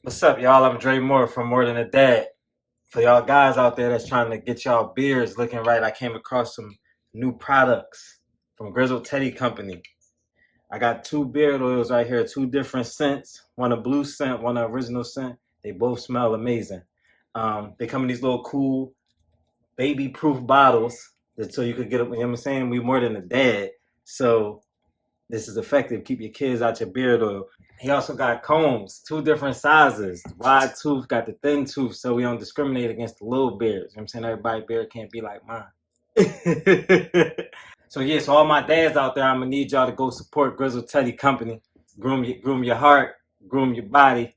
What's up, y'all? I'm Dre Moore from More Than a Dad. For y'all guys out there that's trying to get y'all beards looking right, I came across some new products from Grizzle Teddy Company. I got 2 beard oils right here, 2 different scents. One a blue scent, one a original scent. They both smell amazing. They come in these little cool baby-proof bottles so you could get them. You know what I'm saying? We more than a dad. So this is effective. Keep your kids out your beard oil. He also got combs, 2 different sizes. The wide tooth, got the thin tooth, so we don't discriminate against the little beards. You know what I'm saying? Everybody's beard can't be like mine. So all my dads out there, I'm gonna need y'all to go support Grizzle Teddy Company. Groom your heart, groom your body,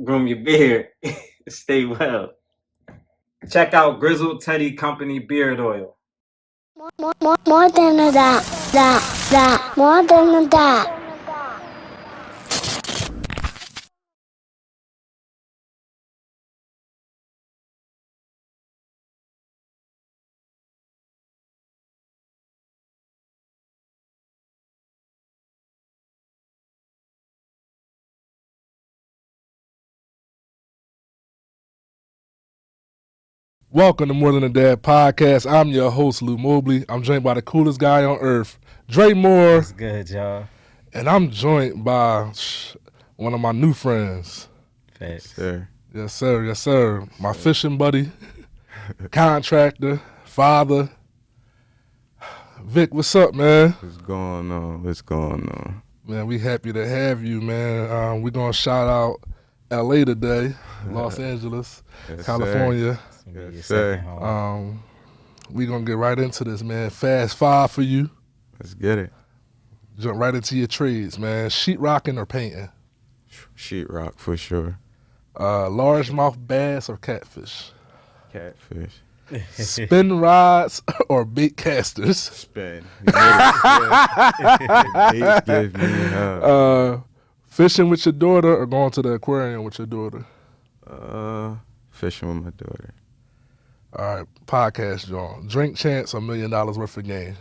groom your beard. Stay well. Check out Grizzle Teddy Company beard oil. More than more than that. Welcome to More Than a Dad podcast. I'm your host, Lou Mobley. I'm joined by the coolest guy on earth, Dre Moore. What's good, y'all? And I'm joined by one of my new friends. Thanks. Sir. Yes, sir. Yes, sir. My fishing buddy, contractor, father. Vic, what's up, man? What's going on? What's going on? Man, we happy to have you, man. We're going to shout out L.A. today, Los Angeles, Yes, California. Yes, sir. We're going to get right into this, man. Fast 5 for you. Let's get it. Jump right into your trades, man. Sheetrocking or painting? Sheetrock for sure. Largemouth bass or catfish? Catfish. Spin rods or bait casters? Spin. Bait give me hell. Fishing with your daughter or going to the aquarium with your daughter? Fishing with my daughter. All right, podcast, John. Drink chance or $1 million worth of game?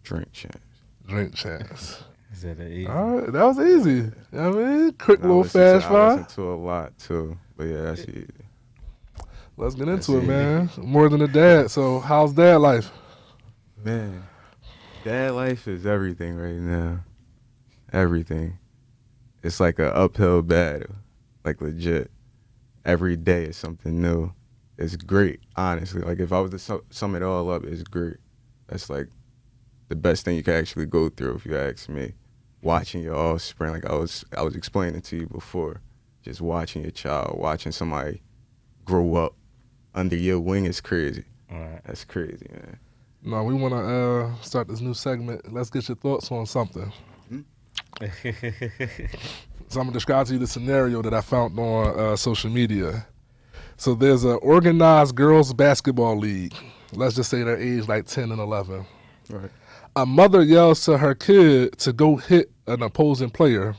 Drink chance. Drink chance. Is that easy? All right, that was easy. You know what I mean? Quick little fast I five. listen to a lot too, but yeah, that's easy. Let's get into it, man. More than a dad. So how's dad life? Man, dad life is everything right now. Everything. It's like an uphill battle, like legit. Every day is something new. It's great, honestly. Like if I was to sum it all up, it's great. That's like the best thing you can actually go through, if you ask me. Watching your offspring, like I was explaining to you before, just watching your child, watching somebody grow up under your wing is crazy. All right. That's crazy, man. No, we want to start this new segment. Let's get your thoughts on something. So I'm going to describe to you the scenario that I found on social media. So there's an organized girls basketball league. Let's just say they're aged like 10 and 11. Right. A mother yells to her kid to go hit an opposing player.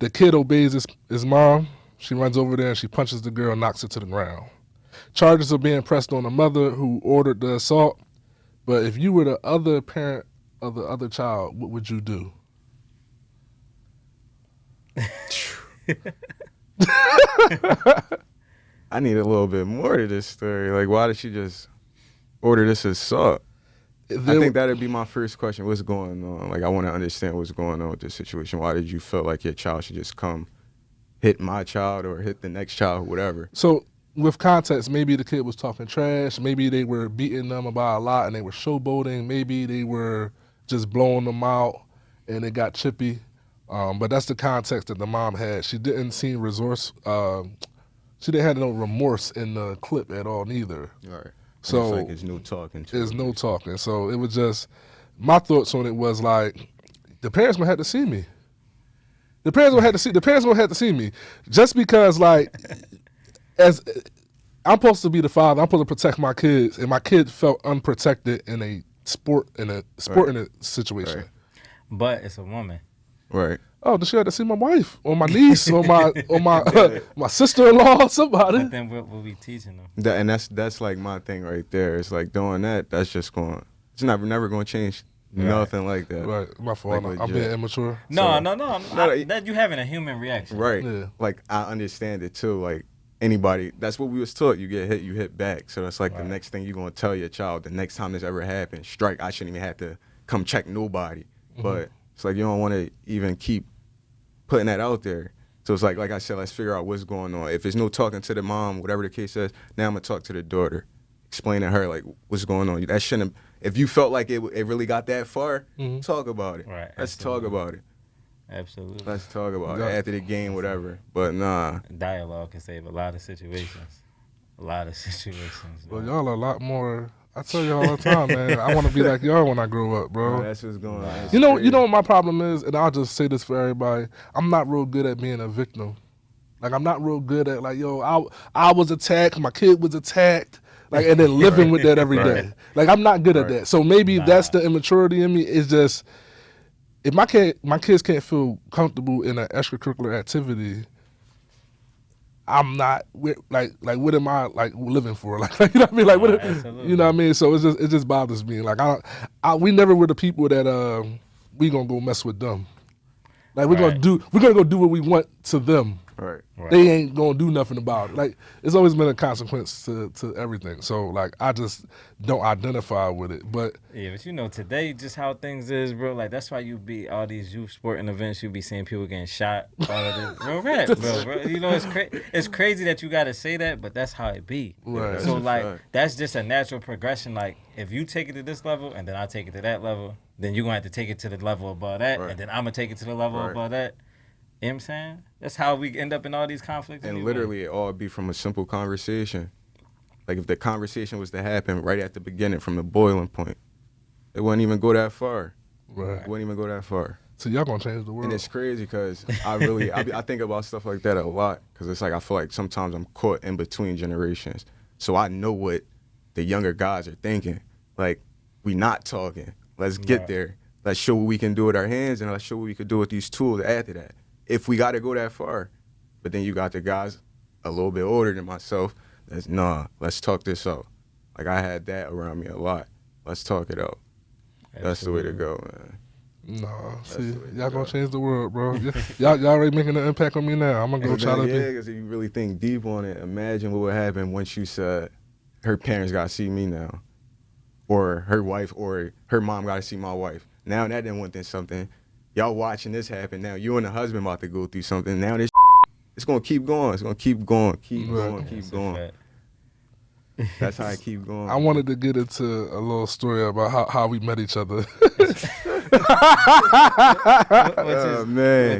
The kid obeys his mom. She runs over there and she punches the girl and knocks her to the ground. Charges are being pressed on the mother who ordered the assault. But if you were the other parent of the other child, what would you do? I need a little bit more to this story. Like, why did she just order this assault? I think that'd be my first question. What's going on? Like, I want to understand what's going on with this situation. Why did you feel like your child should just come hit my child or hit the next child, whatever? So with context, maybe the kid was talking trash. Maybe they were beating them about a lot and they were showboating. Maybe they were just blowing them out and it got chippy. But that's the context that the mom had. She didn't seem she didn't have no remorse in the clip at all neither. All right. So it's like there's no talking. There's no talking. So it was just, my thoughts on it was like, the parents gonna have to see me. The parents gonna have to see me. Just because like, as I'm supposed to be the father, I'm supposed to protect my kids, and my kid felt unprotected in a sporting situation. Right. But it's a woman. Right. Oh, does she have to see my wife or my niece or my my sister-in-law, somebody? But then what will we teaching them? And that's like my thing right there. It's like doing that. That's just going. It's never going to change Nothing like that. Right, my fault. Like I'm being immature. No, No, that you having a human reaction. Right. Yeah. Like I understand it too. Like anybody, that's what we was taught. You get hit, you hit back. So that's like the next thing you're gonna tell your child. The next time this ever happens, strike. I shouldn't even have to come check nobody. But it's like you don't want to even keep putting that out there. So it's like I said, let's figure out what's going on. If there's no talking to the mom, whatever the case is, now I'm gonna talk to the daughter, explain to her like what's going on. That shouldn't. If you felt like it really got that far, talk about it. Right. Let's talk about it. Absolutely. Let's talk about it after the game, whatever. But nah. Dialogue can save a lot of situations. A lot of situations. Well, y'all are a lot more. I tell you all the time, man. I want to be like y'all when I grow up, bro. That's what's going on. You know what my problem is, and I'll just say this for everybody. I'm not real good at being a victim. Like I'm not real good at like, yo, I was attacked, my kid was attacked, like, and then living with that every day. Like I'm not good at that. So maybe that's the immaturity in me. It's just if my kids can't feel comfortable in an extracurricular activity, I'm not like what am I like living for? Like you know what I mean? Like what you know what I mean? So it just bothers me. Like we never were the people that we gonna go mess with them. Like we're gonna go do what we want to them. Right. They ain't gonna do nothing about it. Like it's always been a consequence to everything. So like I just don't identify with it. But yeah, but you know today just how things is, bro. Like that's why you be all these youth sporting events. You be seeing people getting shot. All of this, real rap, bro. You know it's crazy that you gotta say that, but that's how it be. Right. So like that's just a natural progression. Like if you take it to this level and then I take it to that level, then you're gonna have to take it to the level above that, and then I'm gonna take it to the level above that. You know what I'm saying? That's how we end up in all these conflicts. And anyway. literally it all be from a simple conversation. Like if the conversation was to happen right at the beginning from the boiling point, it wouldn't even go that far. right. It wouldn't even go that far. So y'all gonna change the world. And it's crazy because I think about stuff like that a lot because it's like I feel like sometimes I'm caught in between generations. So I know what the younger guys are thinking. Like, we not talking. Let's get there. Let's show what we can do with our hands and let's show what we could do with these tools after that. If we got to go that far. But then you got the guys a little bit older than myself that's, let's talk this out. Like, I had that around me a lot. Let's talk it out. Absolutely. That's the way to go, man. No, see, y'all gonna change the world, bro. y'all already making an impact on me now. I'm gonna go try to be. Yeah, because if you really think deep on it, imagine what would happen once you said, her parents gotta see me now. Or her wife or her mom gotta see my wife. Now that didn't want this something. Y'all watching this happen now. You and the husband about to go through something. Now this it's gonna keep going. It's gonna keep going. Keep going. That's how I keep going. I wanted to get into a little story about how we met each other. Which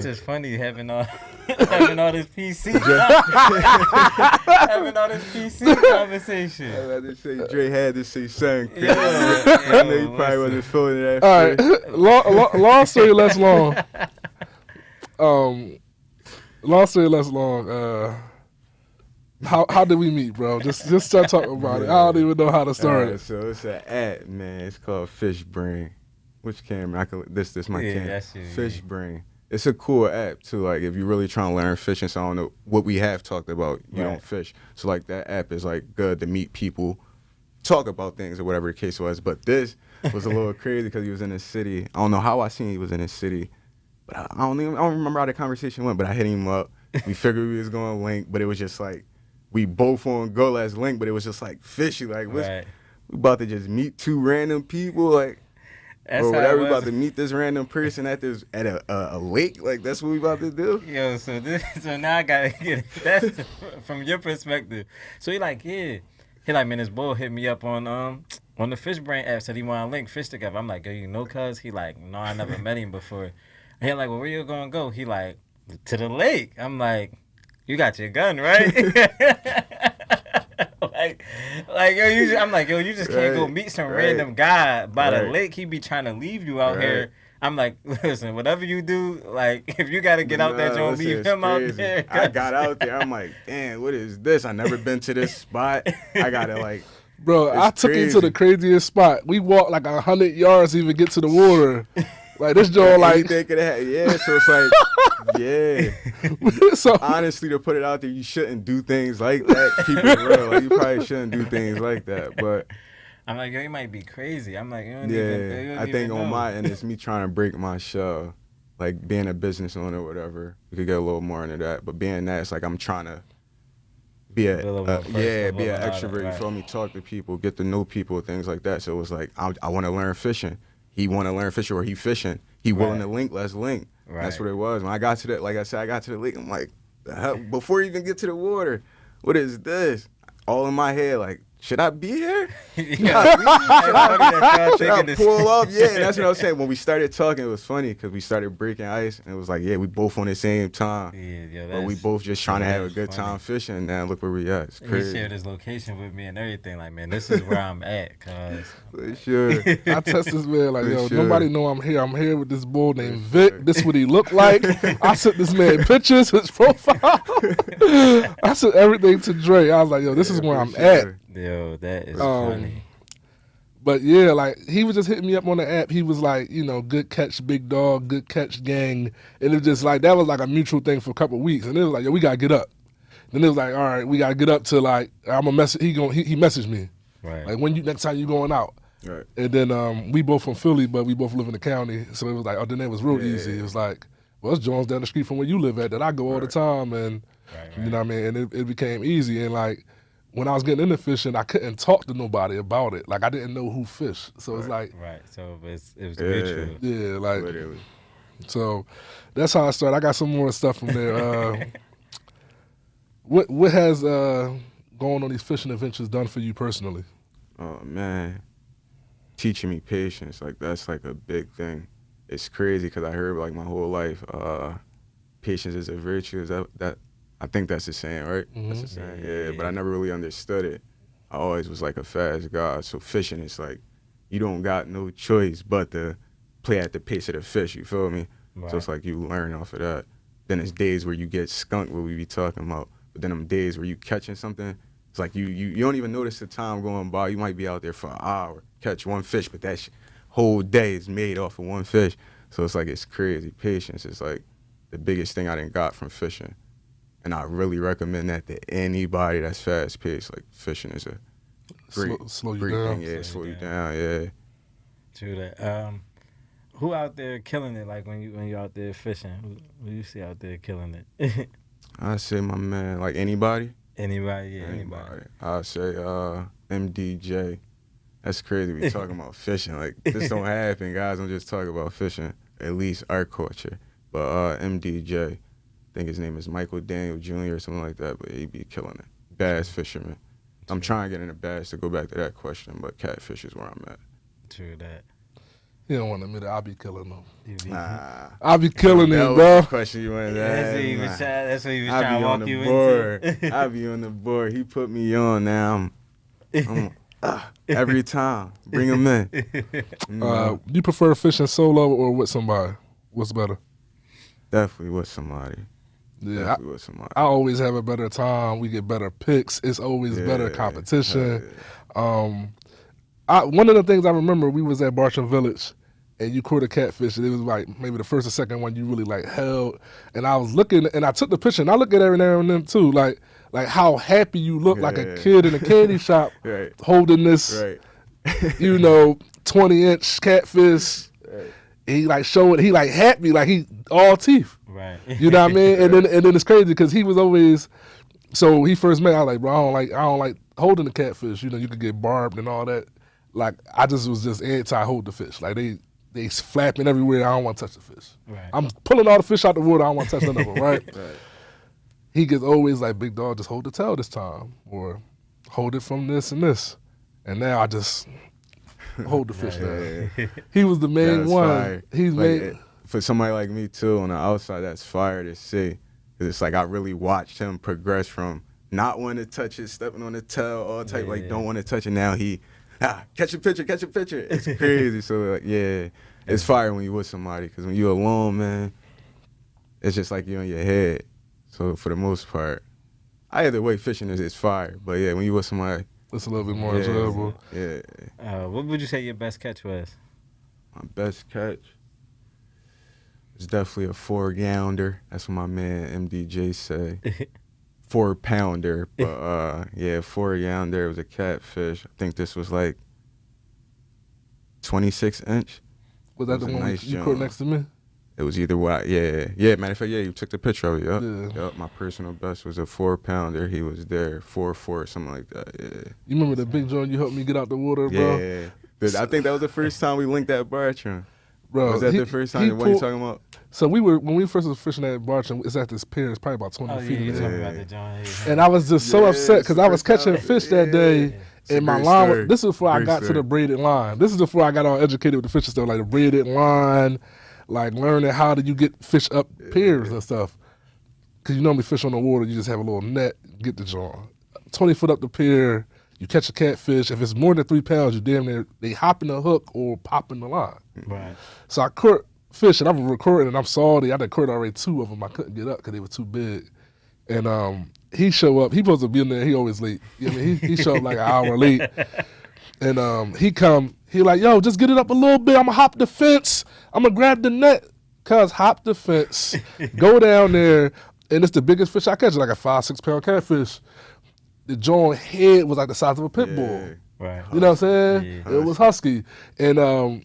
is funny having all this PC having all this PC conversation. I had to say Dre had to say something. Yeah, I know you probably wasn't feeling that. All right, long story less long. Long story less long. How did we meet, bro? Just start talking about it. I don't even know how to start it. So it's an app, man. It's called Fish Brain. Which camera? This my camera. That's you, Fish Brain. It's a cool app too. Like if you're really trying to learn fishing, so I don't know what we have talked about. You don't fish, so like that app is like good to meet people, talk about things or whatever the case was. But this was a little crazy because he was in the city. I don't know how I seen he was in the city, but I don't remember how the conversation went. But I hit him up. We figured we was going to link, but it was just like we both on go as link, but it was just like fishy. Like we about to just meet two random people, like. Or whatever, we about to meet this random person at a lake. Like, that's what we about to do? Yo, so now I gotta get it. That's from your perspective. So he like, man, this boy hit me up on the Fish Brain app, said he want to link fish together. I'm like, yo, you know cuz? He like, no, I never met him before. And he like, well, where you gonna go? He like, to the lake. I'm like, you got your gun, right? I'm like, yo, you just can't go meet some random guy by the lake. He be trying to leave you out here. I'm like, listen, whatever you do, like, if you got to get out there, don't leave him out there. I got out there. I'm like, damn, what is this? I never been to this spot. I got to, like, bro, I took him to the craziest spot. We walked like 100 yards to even get to the water. Like, this joint, like... so it's like, yeah. So, honestly, to put it out there, you shouldn't do things like that. Keep it real. Like, you probably shouldn't do things like that. But I'm like, yo, you might be crazy. I'm like, you don't Yeah, I even think on know. my end, it's me trying to break my shell. Like being a business owner or whatever. We could get a little more into that. But being that, it's like I'm trying to be A little more personal, be an and all that, extrovert. You right. feel me? Talk to people, get to know people, things like that. So it was like I want to learn fishing. He want to learn fishing, or he fishing. He willing to link. Let's link. Right. That's what it was. When I got to that, like I said, I got to the lake. I'm like, the hell? Before you even get to the water, what is this? All in my head, like, should I be here? Should I pull up? Yeah, and that's what I was saying. When we started talking, it was funny because we started breaking ice, and it was like, yeah, we both on the same time. Yeah, but we both just trying to have a good time fishing, and now look where we at. It's crazy. He shared his location with me and everything. Like, man, this is where I'm at. Cause For sure. I test this man like, For yo, sure. nobody know I'm here. I'm here with this bull named Vic. This what he looked like. I sent this man pictures, his profile. I sent everything to Dre. I was like, yo, this is where I'm at. Yo, that is funny. But yeah, like he was just hitting me up on the app. He was like, you know, good catch, big dog, good catch, gang. And it was just like, that was like a mutual thing for a couple of weeks. And it was like, yo, we gotta get up. Then it was like, all right, we gotta get up to like, I'm a message. He messaged me. Right. Like, next time you going out? Right. And then we both from Philly, but we both live in the county. So it was like, then it was real easy. It was like, well, it's Jones down the street from where you live at that I go all the time. And you know what I mean? And it became easy. And like, when I was getting into fishing, I couldn't talk to nobody about it. Like, I didn't know who fished. So it's like... Right, so it was mutual. Yeah, like... Literally. So that's how I started. I got some more stuff from there. What has going on these fishing adventures done for you personally? Oh, man. Teaching me patience. Like, that's like a big thing. It's crazy because I heard like my whole life, patience is a virtue. Is that I think that's the saying, right? Mm-hmm. That's the saying, yeah. But I never really understood it. I always was like a fast guy. So fishing is like, you don't got no choice but to play at the pace of the fish, you feel me? Right. So it's like you learn off of that. Then it's days where you get skunked, what we be talking about. But then them days where you catching something, it's like you don't even notice the time going by. You might be out there for an hour, catch one fish, but that whole day is made off of one fish. So it's like, it's crazy. Patience is like the biggest thing I done got from fishing. And I really recommend that to anybody that's fast paced. Like, fishing is a great, slow you great down. thing. Yeah, slow you down. Yeah. True that. Who out there killing it? Like when you out there fishing, who you see out there killing it? I say my man, like anybody. Anybody, yeah, anybody. I say MDJ. That's crazy. We talking about fishing. Like, this don't happen. Guys don't just talk about fishing. At least our culture. But MDJ, I think his name is Michael Daniel Jr. or something like that. But he be killing it. Bass fisherman. I'm trying to get into bass to go back to that question, but catfish is where I'm at. True that. You don't want to admit it. I'll be killing them. Nah. I'll be killing it, That was bro. the question you wanted to ask. That's what he was I trying be to on walk the you board. into. I be on the board. He put me on now. I'm every time. Bring him in. You prefer fishing solo or with somebody? What's better? Definitely with somebody. Yeah, Definitely with somebody. I always have a better time. We get better picks. It's always better competition. One of the things I remember, we was at Bartram Village, and you caught a catfish, and it was like maybe the first or second one you really like held. And I was looking, and I took the picture, and I look at every now and then too, like how happy you look, like a kid in a candy shop, holding this, 20-inch catfish. Right. He like showing, he like happy, like he all teeth. Right. You know what I mean? And then it's crazy because he was always, so he first met, I was like, bro, I don't like holding the catfish. You know, you could get barbed and all that. Like, I was just anti-hold the fish. Like, they flapping everywhere. I don't want to touch the fish. Right. I'm pulling all the fish out the water. I don't want to touch none of them, right? He gets always like, big dog, just hold the tail this time. Or hold it from this and this. And now I just hold the fish down. He was the main one. Fire. He's like, for somebody like me, too, on the outside, that's fire to see. 'Cause it's like I really watched him progress from not wanting to touch it, stepping on the tail, all type, like, don't want to touch it. Now he... catch a picture. It's crazy. So, like, yeah, it's fire when you with somebody. Because when you alone, man, it's just like you're in your head. So, for the most part, either way, fishing is fire. But, yeah, when you with somebody, it's a little bit more enjoyable. Yeah. What would you say your best catch was? My best catch is definitely a 4-pounder. That's what my man MDJ say. 4-pounder, but 4-pounder. It was a catfish. I think this was like 26 inch. Was that It the was a one nice you caught joint. next to me? It was either what, yeah. Matter of fact, yeah, you took the picture of it. Yup. Yeah. Yup. My personal best was a 4-pounder. He was there, 4-4, something like that. Yeah. You remember the big joint you helped me get out the water, bro? Yeah. Dude, I think that was the first time we linked that Bartram. Bro, Was that the first time? What are you talking about? So when we first was fishing at Bartram, it's at this pier. It's probably about 20 feet you in talking there. about the John. And I was just so Yeah, upset because it's the I was first catching time. fish that day, It's a and my great line. story. This is before I Great got to story. the braided line. This is before I got all educated with the fishing stuff, like the braided line, like learning how do you get fish up piers and stuff. Because you normally fish on the water, you just have a little net, get the joint. 20 foot up the pier, you catch a catfish. If it's more than 3 pounds, you damn near they hop in the hook or pop in the line. Right. So I caught fish and I'm recording and I'm salty. I done caught already 2 of them. I couldn't get up because they were too big. And he show up. He supposed to be in there. He always late. You know what I mean? He show up like an hour late. And he come. He like, yo, just get it up a little bit. I'm gonna hop the fence. I'm gonna grab the net. Cuz hop the fence. Go down there. And it's the biggest fish I catch. Like a 5-6 pound catfish. The joint head was like the size of a pit bull. Right. You know what I'm saying? Yeah. It was husky. And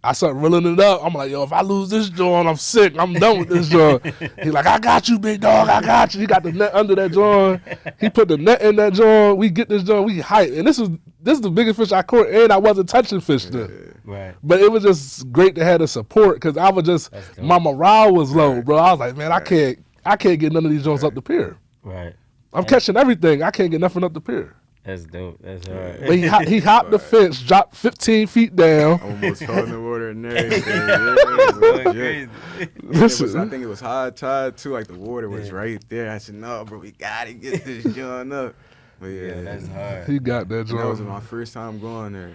I started reeling it up. I'm like, yo, if I lose this joint, I'm sick. I'm done with this joint. He like, I got you, big dog. I got you. He got the net under that joint. He put the net in that joint. We get this joint. We hype. And this is the biggest fish I caught, and I wasn't touching fish then. Right. But it was just great to have the support because I was just, my morale was low, bro. I was like, man, I can't get none of these joints up the pier. Right. I'm catching everything. I can't get nothing up the pier. That's dope. That's all right. But he hopped the fence, dropped 15 feet down. Almost fell in the water and everything. Yeah, it was legit. Listen, I think it was high tide too. Like the water was right there. I said, "No, bro, we gotta get this joint up." But Yeah, that's hard. he got that and that was joint. my first time going there.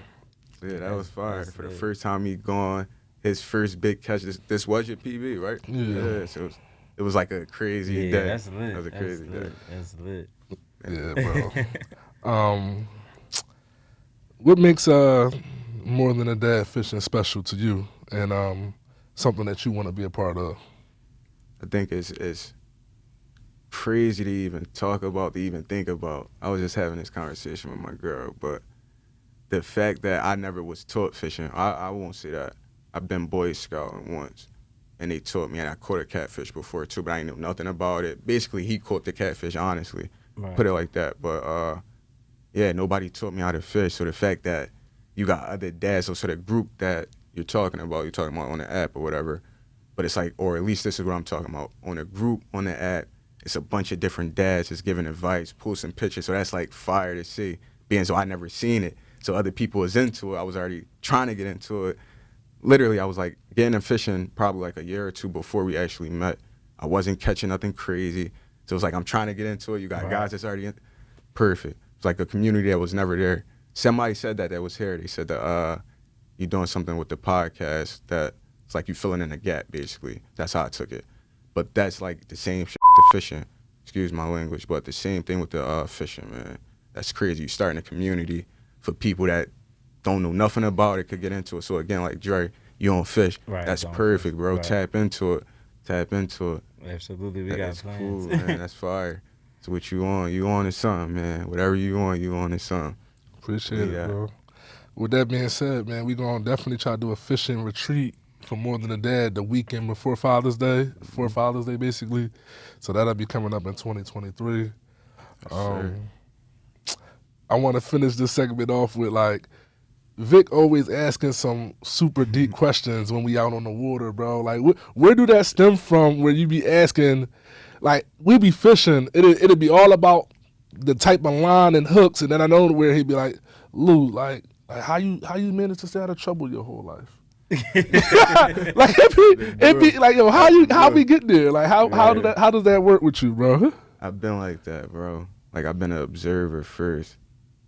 So yeah, that was fire. that's For the lit. first time he gone, his first big catch. This was your PB, right? Yeah. So it was like a crazy Yeah, day. that's lit. That was a crazy day. That's lit. Yeah, bro. What makes More Than a Dad fishing special to you, and something that you want to be a part of? I think it's crazy to even talk about, to even think about. I was just having this conversation with my girl, but the fact that I never was taught fishing, I won't say that. I've been Boy Scouting once, and they taught me, and I caught a catfish before too, but I didn't know nothing about it. Basically, he caught the catfish, honestly. Right. Put it like that. But yeah, nobody taught me how to fish. So the fact that you got other dads, so the group that you're talking about on the app or whatever, but it's like, or at least this is what I'm talking about. On a group on the app, it's a bunch of different dads just giving advice, posting pictures. So that's like fire to see. Being so I never seen it. So other people was into it. I was already trying to get into it. Literally, I was like getting into fishing probably like a year or 2 before we actually met. I wasn't catching nothing crazy. So it's like I'm trying to get into it. You got guys that's already in. Perfect. It's like a community that was never there. Somebody said that was here. They said that you're doing something with the podcast that it's like you filling in a gap, basically. That's how I took it. But that's like the same shit with the fishing. Excuse my language, but the same thing with the fishing, man. That's crazy. You starting a community for people that don't know nothing about it, could get into it. So again, like Dre, you don't fish. Right, That's don't perfect, fish. bro. Right. Tap into it. Absolutely, we got That's plans. cool, man. That's fire. So what you on? You on to something, man. Whatever you on to something. Appreciate Yeah. it, bro. With that being said, man, we gonna definitely try to do a fishing retreat for More Than a Dad the weekend before Father's Day, basically. So that'll be coming up in 2023. Sure. I want to finish this segment off with like Vic always asking some super deep questions when we out on the water, bro. Like where do that stem from? Where you be asking, like we be fishing, it'll be all about the type of line and hooks, and then I know where he'd be like, Lou, like how you managed to stay out of trouble your whole life? Like it be like, yo, how we get there? Like how does that work with you, bro? I've been like that, bro. Like I've been an observer first.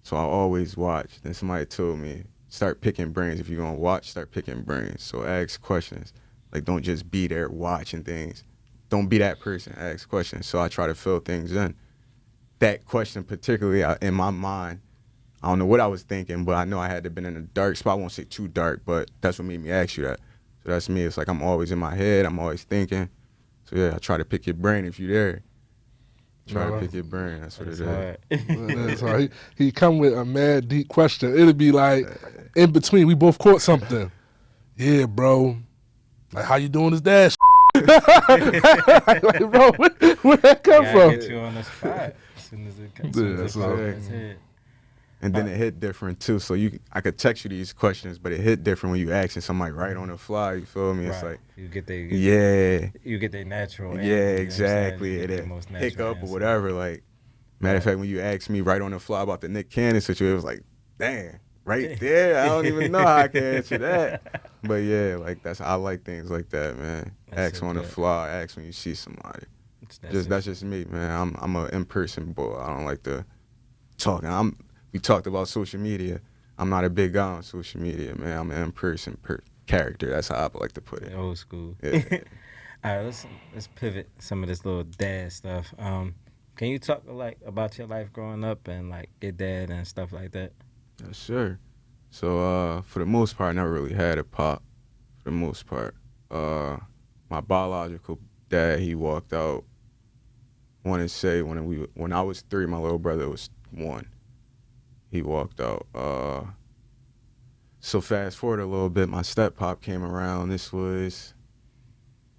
So I always watch. Then somebody told me, start picking brains. If you're gonna watch, start picking brains. So ask questions. Like don't just be there watching things. Don't be that person. Ask questions. So I try to fill things in. That question particularly in my mind, I don't know what I was thinking, but I know I had to been in a dark spot. I won't say too dark, but that's what made me ask you that. So that's me. It's like I'm always in my head. I'm always thinking. So yeah, I try to pick your brain if you're there. Try to No. pick your brain. That's what it is. hard. So he come with a mad deep question. It'll be like in between. We both caught something. Yeah, bro. Like how you doing this dash? like, bro, where that come Gotta from? get you on the spot as soon as it comes. Yeah, As so- pops in his head. And then it hit different too. So I could text you these questions, but it hit different when you asking somebody right on the fly. You feel me? It's Right. like, you get their natural. yeah, answer, you know what I'm saying? exactly. You get It their most natural hiccup or answer. whatever. Like, matter of fact, when you asked me right on the fly about the Nick Cannon situation, it was like, damn, right there. I don't even know how I can answer that. But yeah, like I like things like that, man. That's Ask so on the good. fly. Ask when you see somebody. That's just me, man. I'm a in-person boy. I don't like to talk. We talked about social media. I'm not a big guy on social media, man. I'm an in-person character. That's how I like to put it. Old school. Yeah. All right, let's pivot some of this little dad stuff. Can you talk like about your life growing up and like your dad and stuff like that? Yeah, sure. So for the most part, I never really had a pop. For the most part, my biological dad, he walked out. I want to say when I was 3, my little brother was 1. He walked out. So fast forward a little bit, my step pop came around. This was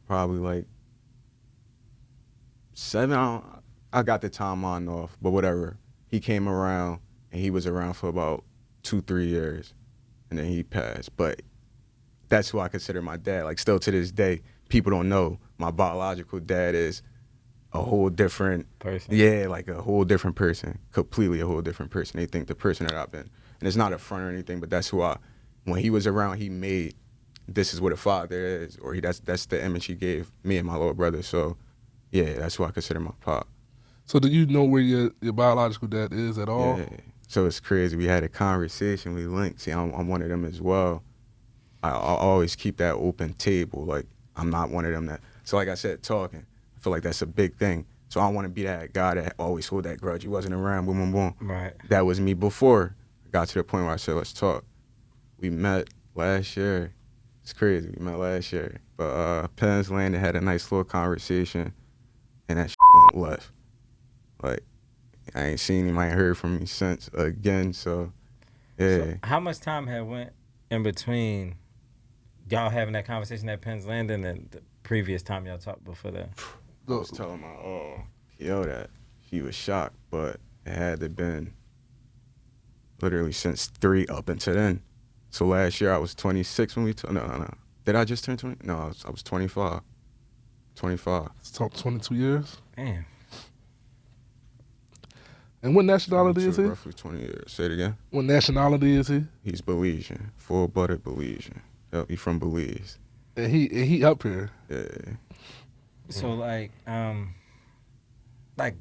probably like 7. I got the timeline off, but whatever. He came around, and he was around for about 2-3 years, and then he passed. But that's who I consider my dad. Like, still to this day, people don't know my biological dad is a whole different Person. Yeah, like a whole different person, completely a whole different person. They think the person that I've been, and it's not a front or anything, but that's who when he was around, he made, this is what a father is, or that's the image he gave me and my little brother. So, yeah, that's who I consider my pop. So do you know where your biological dad is at all? Yeah. So it's crazy. We had a conversation. We linked. See, I'm one of them as well. I always keep that open table. Like, I'm not one of them that. So like I said, talking. I feel like that's a big thing. So I don't want to be that guy that always hold that grudge. He wasn't around. Boom, boom, boom. Right. That was me before I got to the point where I said, let's talk. We met last year. It's crazy. We met last year. But Penn's landed, had a nice little conversation, and that went left. Like, I ain't seen him. I ain't heard from him since again. So, yeah. So how much time had went in between y'all having that conversation at Penn's Landing and the previous time y'all talked before that? I was telling my yo that she was shocked, but it had to been literally since 3 up until then. So last year I was 26 when we no. Did I just turn 20? No, I was 25. 25. It's 22 years. Damn. And what nationality is he? Roughly 20 years. Say it again. What nationality is he? He's Belizean, full-blooded Belizean. Yep, he's from Belize. And he up here. Yeah. So like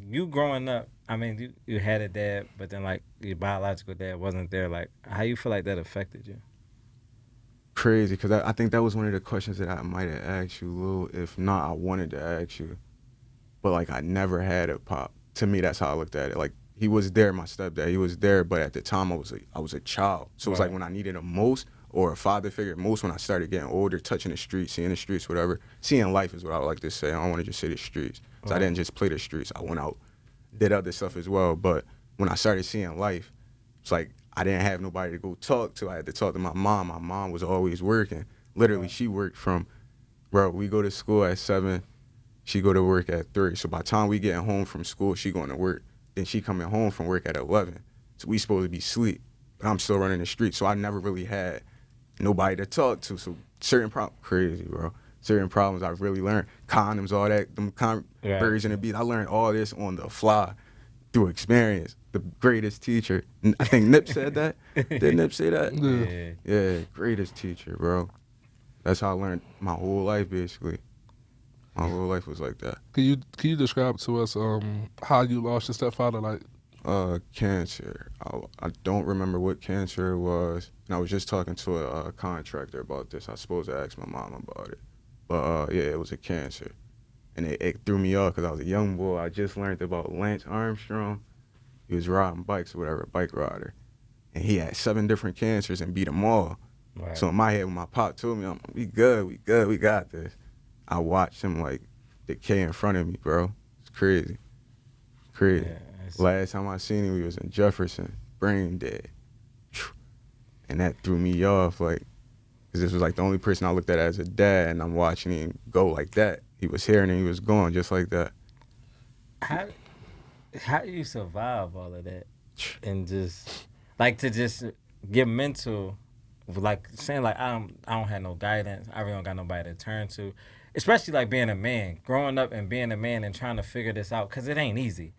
you growing up, I mean, you had a dad, but then like your biological dad wasn't there. Like, how you feel like that affected you? Crazy, because I think that was one of the questions that I might have asked you, Lil. If not, I wanted to ask you. But like, I never had a pop. To me, that's how I looked at it. Like, he was there, my stepdad. He was there, but at the time, I was a child. So it was like when I needed him most, or a father figure most, when I started getting older, touching the streets, seeing the streets, whatever. Seeing life is what I would like to say. I don't want to just say the streets. So I didn't just play the streets. I went out, did other stuff as well. But when I started seeing life, it's like I didn't have nobody to go talk to. I had to talk to my mom. My mom was always working. Literally, she worked from, we go to school at 7, she go to work at 3. So by the time we getting home from school, she going to work. Then she coming home from work at 11. So we supposed to be asleep, but I'm still running the streets. So I never really had nobody to talk to. So certain crazy, bro. Certain problems I've really learned. Condoms, all that, them birds and the bees. I learned all this on the fly through experience. The greatest teacher. I think Nip said that. Did Nip say that? Yeah, greatest teacher, bro. That's how I learned my whole life, basically. My whole life was like that. Can you describe to us how you lost your stepfather? Like, cancer. I don't remember what cancer it was. And I was just talking to a contractor about this. I was supposed to ask my mom about it. But yeah, it was a cancer. And it threw me off because I was a young boy. I just learned about Lance Armstrong. He was riding bikes or whatever, bike rider. And he had 7 different cancers and beat them all. Right. So in my head, when my pop told me, we good, we got this. I watched him like decay in front of me, bro. It's crazy. crazy. Yeah, Last time I seen him, we was in Jefferson, brain dead. And that threw me off, like, because this was like the only person I looked at as a dad, and I'm watching him go like that. He was here and then he was gone just like that. how do you survive all of that and just like to just get mental, like saying like I don't have no guidance. I really don't got nobody to turn to, especially like being a man, growing up and being a man and trying to figure this out because it ain't easy.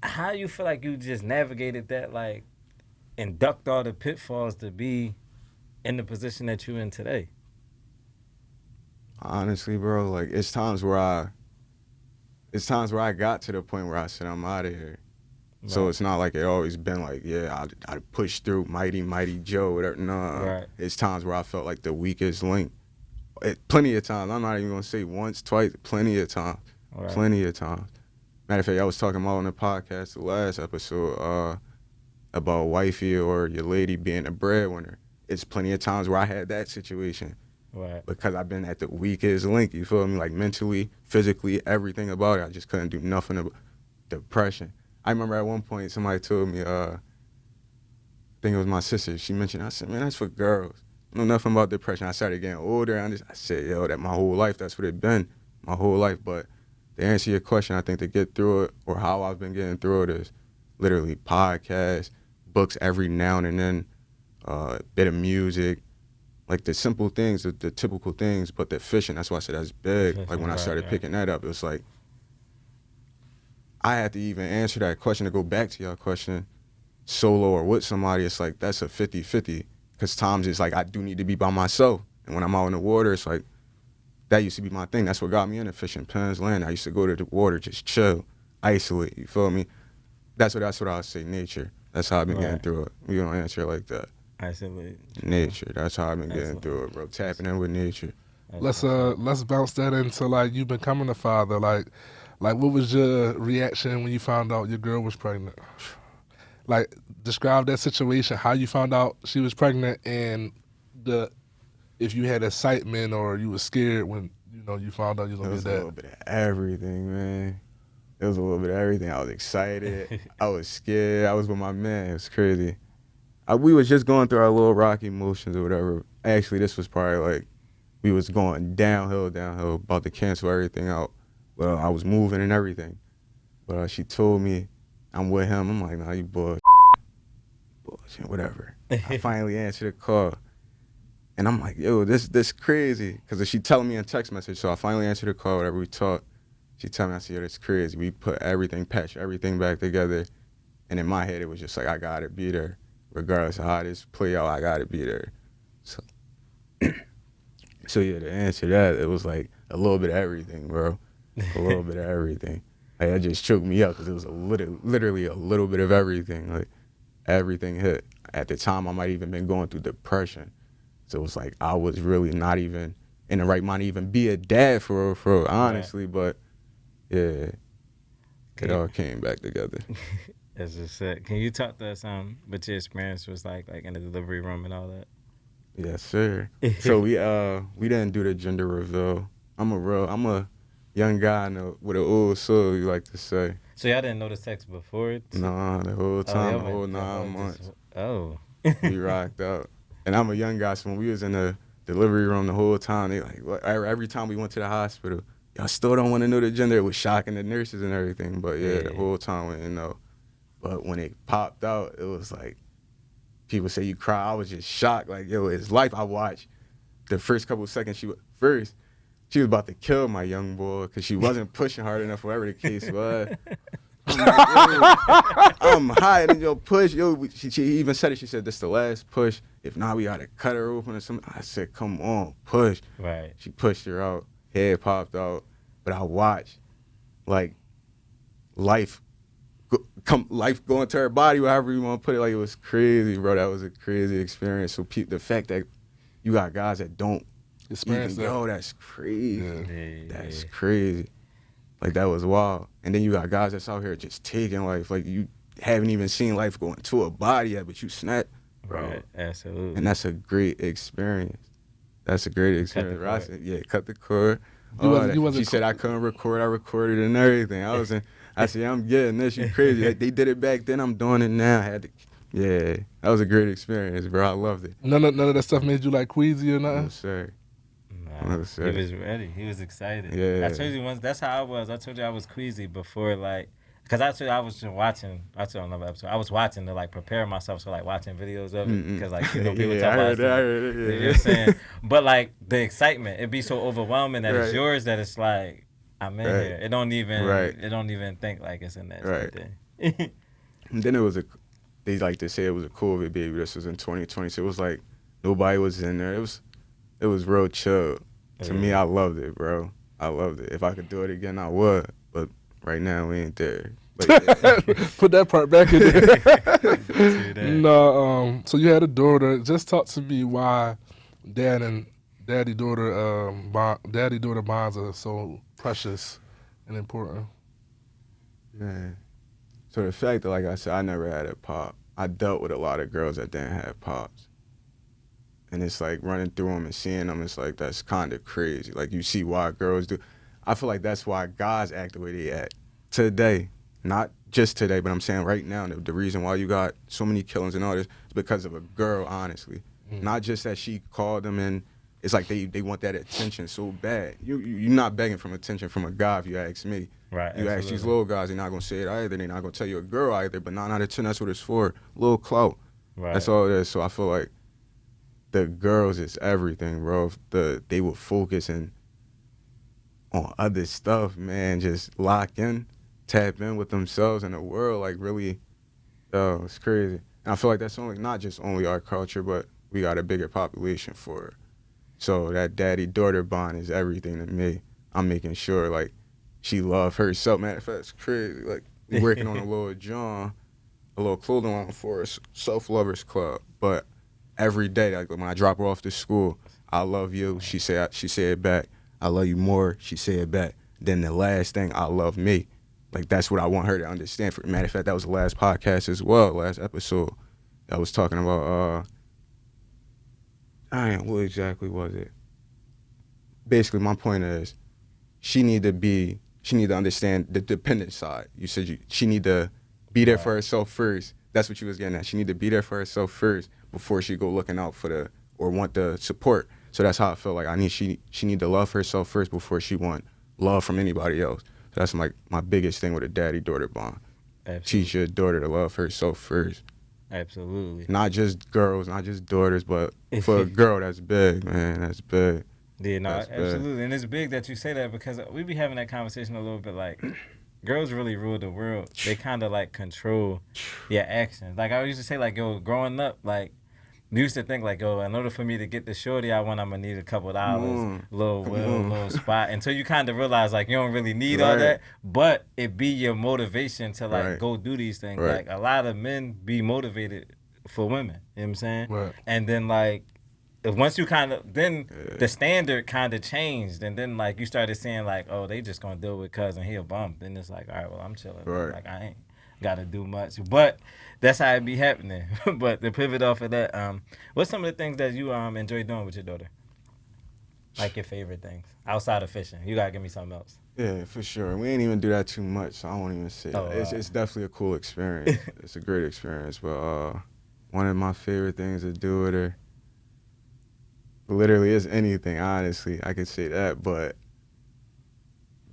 How you feel like you just navigated that, like, and ducked all the pitfalls to be in the position that you're in today? Honestly, bro, like it's times where I got to the point where I said I'm out of here. So Right. it's not like it always been like, yeah, I pushed through, mighty Joe, whatever. No, Right. it's times where I felt like the weakest link. Plenty of times. I'm not even gonna say once, twice. Plenty of times. Right. Plenty of times. Matter of fact, I was talking about on the podcast the last episode about wifey or your lady being a breadwinner. It's plenty of times where I had that situation. Right. Because I've been at the weakest link, you feel me? Like mentally, physically, everything about it. I just couldn't do nothing about depression. I remember at one point somebody told me, I think it was my sister, she mentioned, I said, man, that's for girls. I know nothing about depression. I started getting older, and I said, yo, that my whole life, that's what it been, my whole life. But to answer your question, I think to get through it, or how I've been getting through it, is literally podcasts, books every now and then, a bit of music, like the simple things, the typical things, but the fishing, that's why I said that's big. Like when I started picking that up, it was like, I had to even answer that question, to go back to your question, solo or with somebody, it's like, that's a 50-50. Because times it's like, I do need to be by myself. And when I'm out in the water, it's like, that used to be my thing. That's what got me into fishing, Penn's Land. I used to go to the water, just chill, isolate, you feel me? That's what I would say, nature. That's how I've been getting through it. We don't answer it like that. Absolutely. Nature, that's how I've been getting through it, bro. Tapping in with nature. Let's bounce that into like you becoming a father. Like what was your reaction when you found out your girl was pregnant? Like describe that situation, how you found out she was pregnant, and if you had excitement or you were scared when you found out you was gonna be It was a little bit of everything, man. It was a little bit of everything. I was excited. I was scared. I was with my man. It was crazy. We was just going through our little rocky emotions or whatever. Actually, this was probably like, we was going downhill, about to cancel everything out. Well, I was moving and everything. But she told me I'm with him. I'm like, nah, you bullshit, whatever. I finally answered the call. And I'm like, yo, this crazy. Because she telling me in text message. So I finally answered the call, whatever we talked. She told me, I said, yo, this crazy. We put everything, patched everything back together. And in my head, it was just like, I got to be there. Regardless of how this play out, I got to be there. So yeah, to answer that, it was like a little bit of everything, bro. A little bit of everything. Like, that just choked me up because it was literally a little bit of everything. Like, everything hit. At the time, I might even been going through depression. So it was like, I was really not even in the right mind to even be a dad for real, honestly. But yeah, it all came back together. As I said, can you talk to us what your experience was like in the delivery room and all that? Yes, sir. So we didn't do the gender reveal. I'm a young guy with an old soul, you like to say. So y'all didn't know the sex before it? Nah, the whole time, the whole 9 months. We rocked out. And I'm a young guy, so when we was in the delivery room the whole time, they like, every time we went to the hospital, y'all still don't want to know the gender. It was shocking the nurses and everything, but yeah, the whole time we didn't know. But when it popped out, it was like, people say you cry. I was just shocked. Like, yo, it's life. I watched the first couple of seconds. She was about to kill my young boy because she wasn't pushing hard enough, whatever the case was. I'm like, yo, I'm high, and yo, push. Yo, she even said it. She said, this the last push. If not, we got to cut her open or something. I said, come on, push. Right. She pushed her out. Head popped out. But I watched, like, life going to her body, however you want to put it. Like, it was crazy, bro. That was a crazy experience. So the fact that you got guys that don't experience that, yo, that's crazy. Yeah. That's crazy. Like, that was wild. And then you got guys that's out here just taking life. Like, you haven't even seen life go into a body yet, but you snap, bro. Right, absolutely. And that's a great experience. That's a great experience. I said, yeah, cut the cord. She said I couldn't record. I recorded and everything. I said, I'm getting this. You crazy? Like, they did it back then. I'm doing it now. I had to. Yeah, that was a great experience, bro. I loved it. None of that stuff made you like queasy or No nothing? sir. Nah, No he sir. was ready. He was excited. Yeah. I told you once. That's how I was. I told you I was queasy before, like, because I told you I was just watching. I told you on another episode. I was watching to like prepare myself, so like watching videos of it, because like people Yeah, talk I about heard stuff. it. I heard it. You know Yeah. what I'm saying? But like the excitement, it'd be so overwhelming that it's Right. yours that it's like I'm in Right. here. It don't even. Right. It don't even think like it's in that Right. thing. And then it was they like to say it was a COVID baby. This was in 2020, so it was like nobody was in there. It was real chill. To me, I loved it, bro. I loved it. If I could do it again, I would. But right now, we ain't there. But yeah. Put that part back in there. that. No, so you had a daughter. Just talk to me why dad and daddy daughter bonds are so precious and important. Man. So the fact that, like I said, I never had a pop. I dealt with a lot of girls that didn't have pops. And it's like running through them and seeing them, it's like that's kind of crazy. Like you see why girls do. I feel like that's why guys act the way they act today. Not just today, but I'm saying right now, the reason why you got so many killings and all this is because of a girl, honestly. Not just that she called them and it's like they want that attention so bad. You're not begging from attention from a guy, if you ask me. Right. You ask these little guys, they're not gonna say it either. They're not gonna tell you a girl either. But 9 out of 10, that's what it's for. Little clout. Right. That's all it is. So I feel like the girls is everything, bro. They would focus on other stuff, man. Just lock in, tap in with themselves and the world. Like really, it's crazy. And I feel like that's not just only our culture, but we got a bigger population for it. So that daddy-daughter bond is everything to me. I'm making sure, like, she love herself. Matter of fact, it's crazy. Like, we working on a little clothing line for us, self-lovers club. But every day, like when I drop her off to school, I love you. She say it back. I love you more. She say it back. Then the last thing, I love me. Like, that's what I want her to understand. Matter of fact, that was the last podcast as well, last episode. I was talking about, what exactly was it? Basically, my point is, she need to understand the dependent side. You said she need to be there for herself first. That's what you was getting at. She need to be there for herself first before she go looking out for or want the support. So that's how I feel like she need to love herself first before she want love from anybody else. So that's like my biggest thing with a daddy-daughter bond. Absolutely. Teach your daughter to love herself first. Absolutely. Not just girls, not just daughters, but for a girl, that's big, man. That's big. Yeah, no, That's big. absolutely. And it's big that you say that because we be having that conversation a little bit like girls really rule the world. They kind of like control your actions. Like I used to say, like, yo, growing up, like, we used to think like, yo, in order for me to get the shorty I want, I'm going to need a couple dollars, little spot. Until you kind of realize, like, you don't really need all that. But it be your motivation to, like, go do these things. Right. Like, a lot of men be motivated for women. You know what I'm saying? Right. And then, like, once you kind of, then the standard kind of changed. And then, like, you started saying, like, oh, they just going to deal with cousin, he a bump. Then it's like, all right, well, I'm chilling. Right. Like, I ain't got to do much. But that's how it be happening. But to pivot off of that, what's some of the things that you enjoy doing with your daughter? Like your favorite things outside of fishing. You got to give me something else. Yeah, for sure. We ain't even do that too much, so I won't even say that. It's definitely a cool experience. It's a great experience. But one of my favorite things to do with her literally is anything, honestly. I could say that. But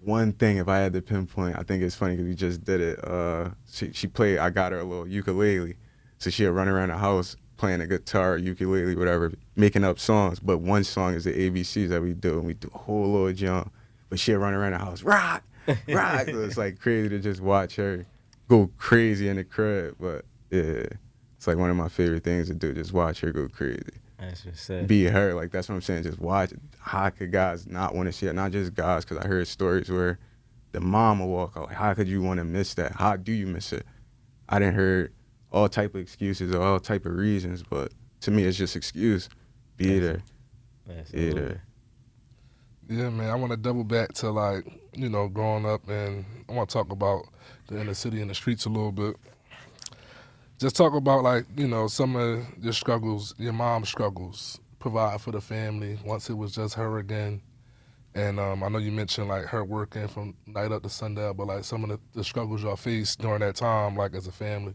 one thing, if I had to pinpoint, I think it's funny because we just did it. She played, I got her a little ukulele. So she'll run around the house playing a guitar, ukulele, whatever, making up songs. But one song is the ABCs that we do. And we do a whole little jump. But she'll run around the house, rock, rock. So it's like crazy to just watch her go crazy in the crib. But yeah, it's like one of my favorite things to do, just watch her go crazy. That's just sad. Be her, like that's what I'm saying. Just watch. How could guys not want to see it? Not just guys, because I heard stories where the mom will walk out. Like, how could you want to miss that? How do you miss it? I didn't hear all type of excuses or all type of reasons, but to me, it's just excuse. Be there. Be there. Yeah, man. I want to double back to like growing up, and I want to talk about the inner city and the streets a little bit. Just talk about, like, some of your struggles, your mom's struggles, provide for the family once it was just her again. And I know you mentioned like her working from night up to sundown, but like some of the struggles y'all faced during that time, like as a family.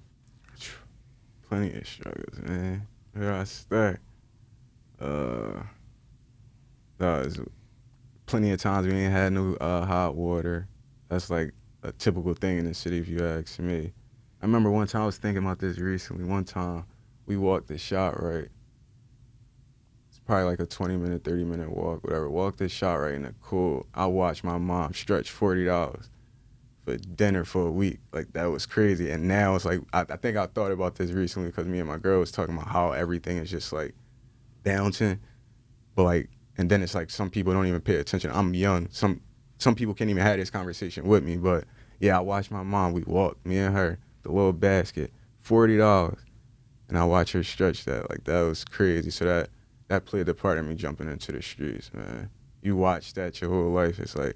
Plenty of struggles, man. Where I start? There's plenty of times we ain't had no hot water. That's like a typical thing in the city, if you ask me. I remember one time I was thinking about this recently. One time we walked the shot right. It's probably like a 20-minute, 30-minute walk, whatever. Walked the shot right in the cool. I watched my mom stretch $40 for dinner for a week. Like, that was crazy. And now it's like, I think I thought about this recently because me and my girl was talking about how everything is just like bouncing. But like, and then it's like some people don't even pay attention. I'm young. Some people can't even have this conversation with me. But yeah, I watched my mom. We walked, me and her, the little basket, $40. And I watched her stretch that. Like, that was crazy. So that played the part of me jumping into the streets, man. You watch that your whole life. It's like,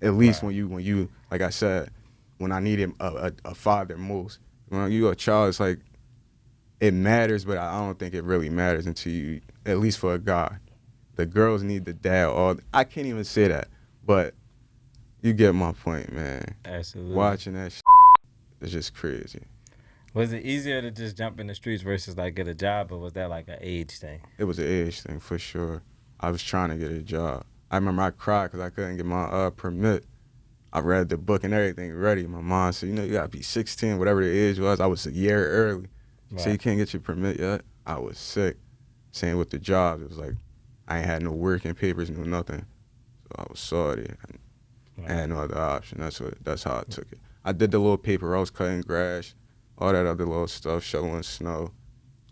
at least when you, like I said, when I needed a father most, when you're a child, it's like, it matters, but I don't think it really matters until you, at least for a guy. The girls need the dad. I can't even say that, but you get my point, man. Absolutely. Watching that is just crazy. Was it easier to just jump in the streets versus like get a job, or was that like an age thing? It was an age thing for sure. I was trying to get a job. I remember I cried because I couldn't get my permit. I read the book and everything ready. My mom said, you gotta be 16, whatever the age was. I was a year early. Right. So you can't get your permit yet. I was sick. Same with the jobs. It was like I ain't had no working papers, no nothing. So I was sorry. I had no other option. That's how I took it. I did the little paper. I was cutting grass, all that other little stuff, shoveling snow,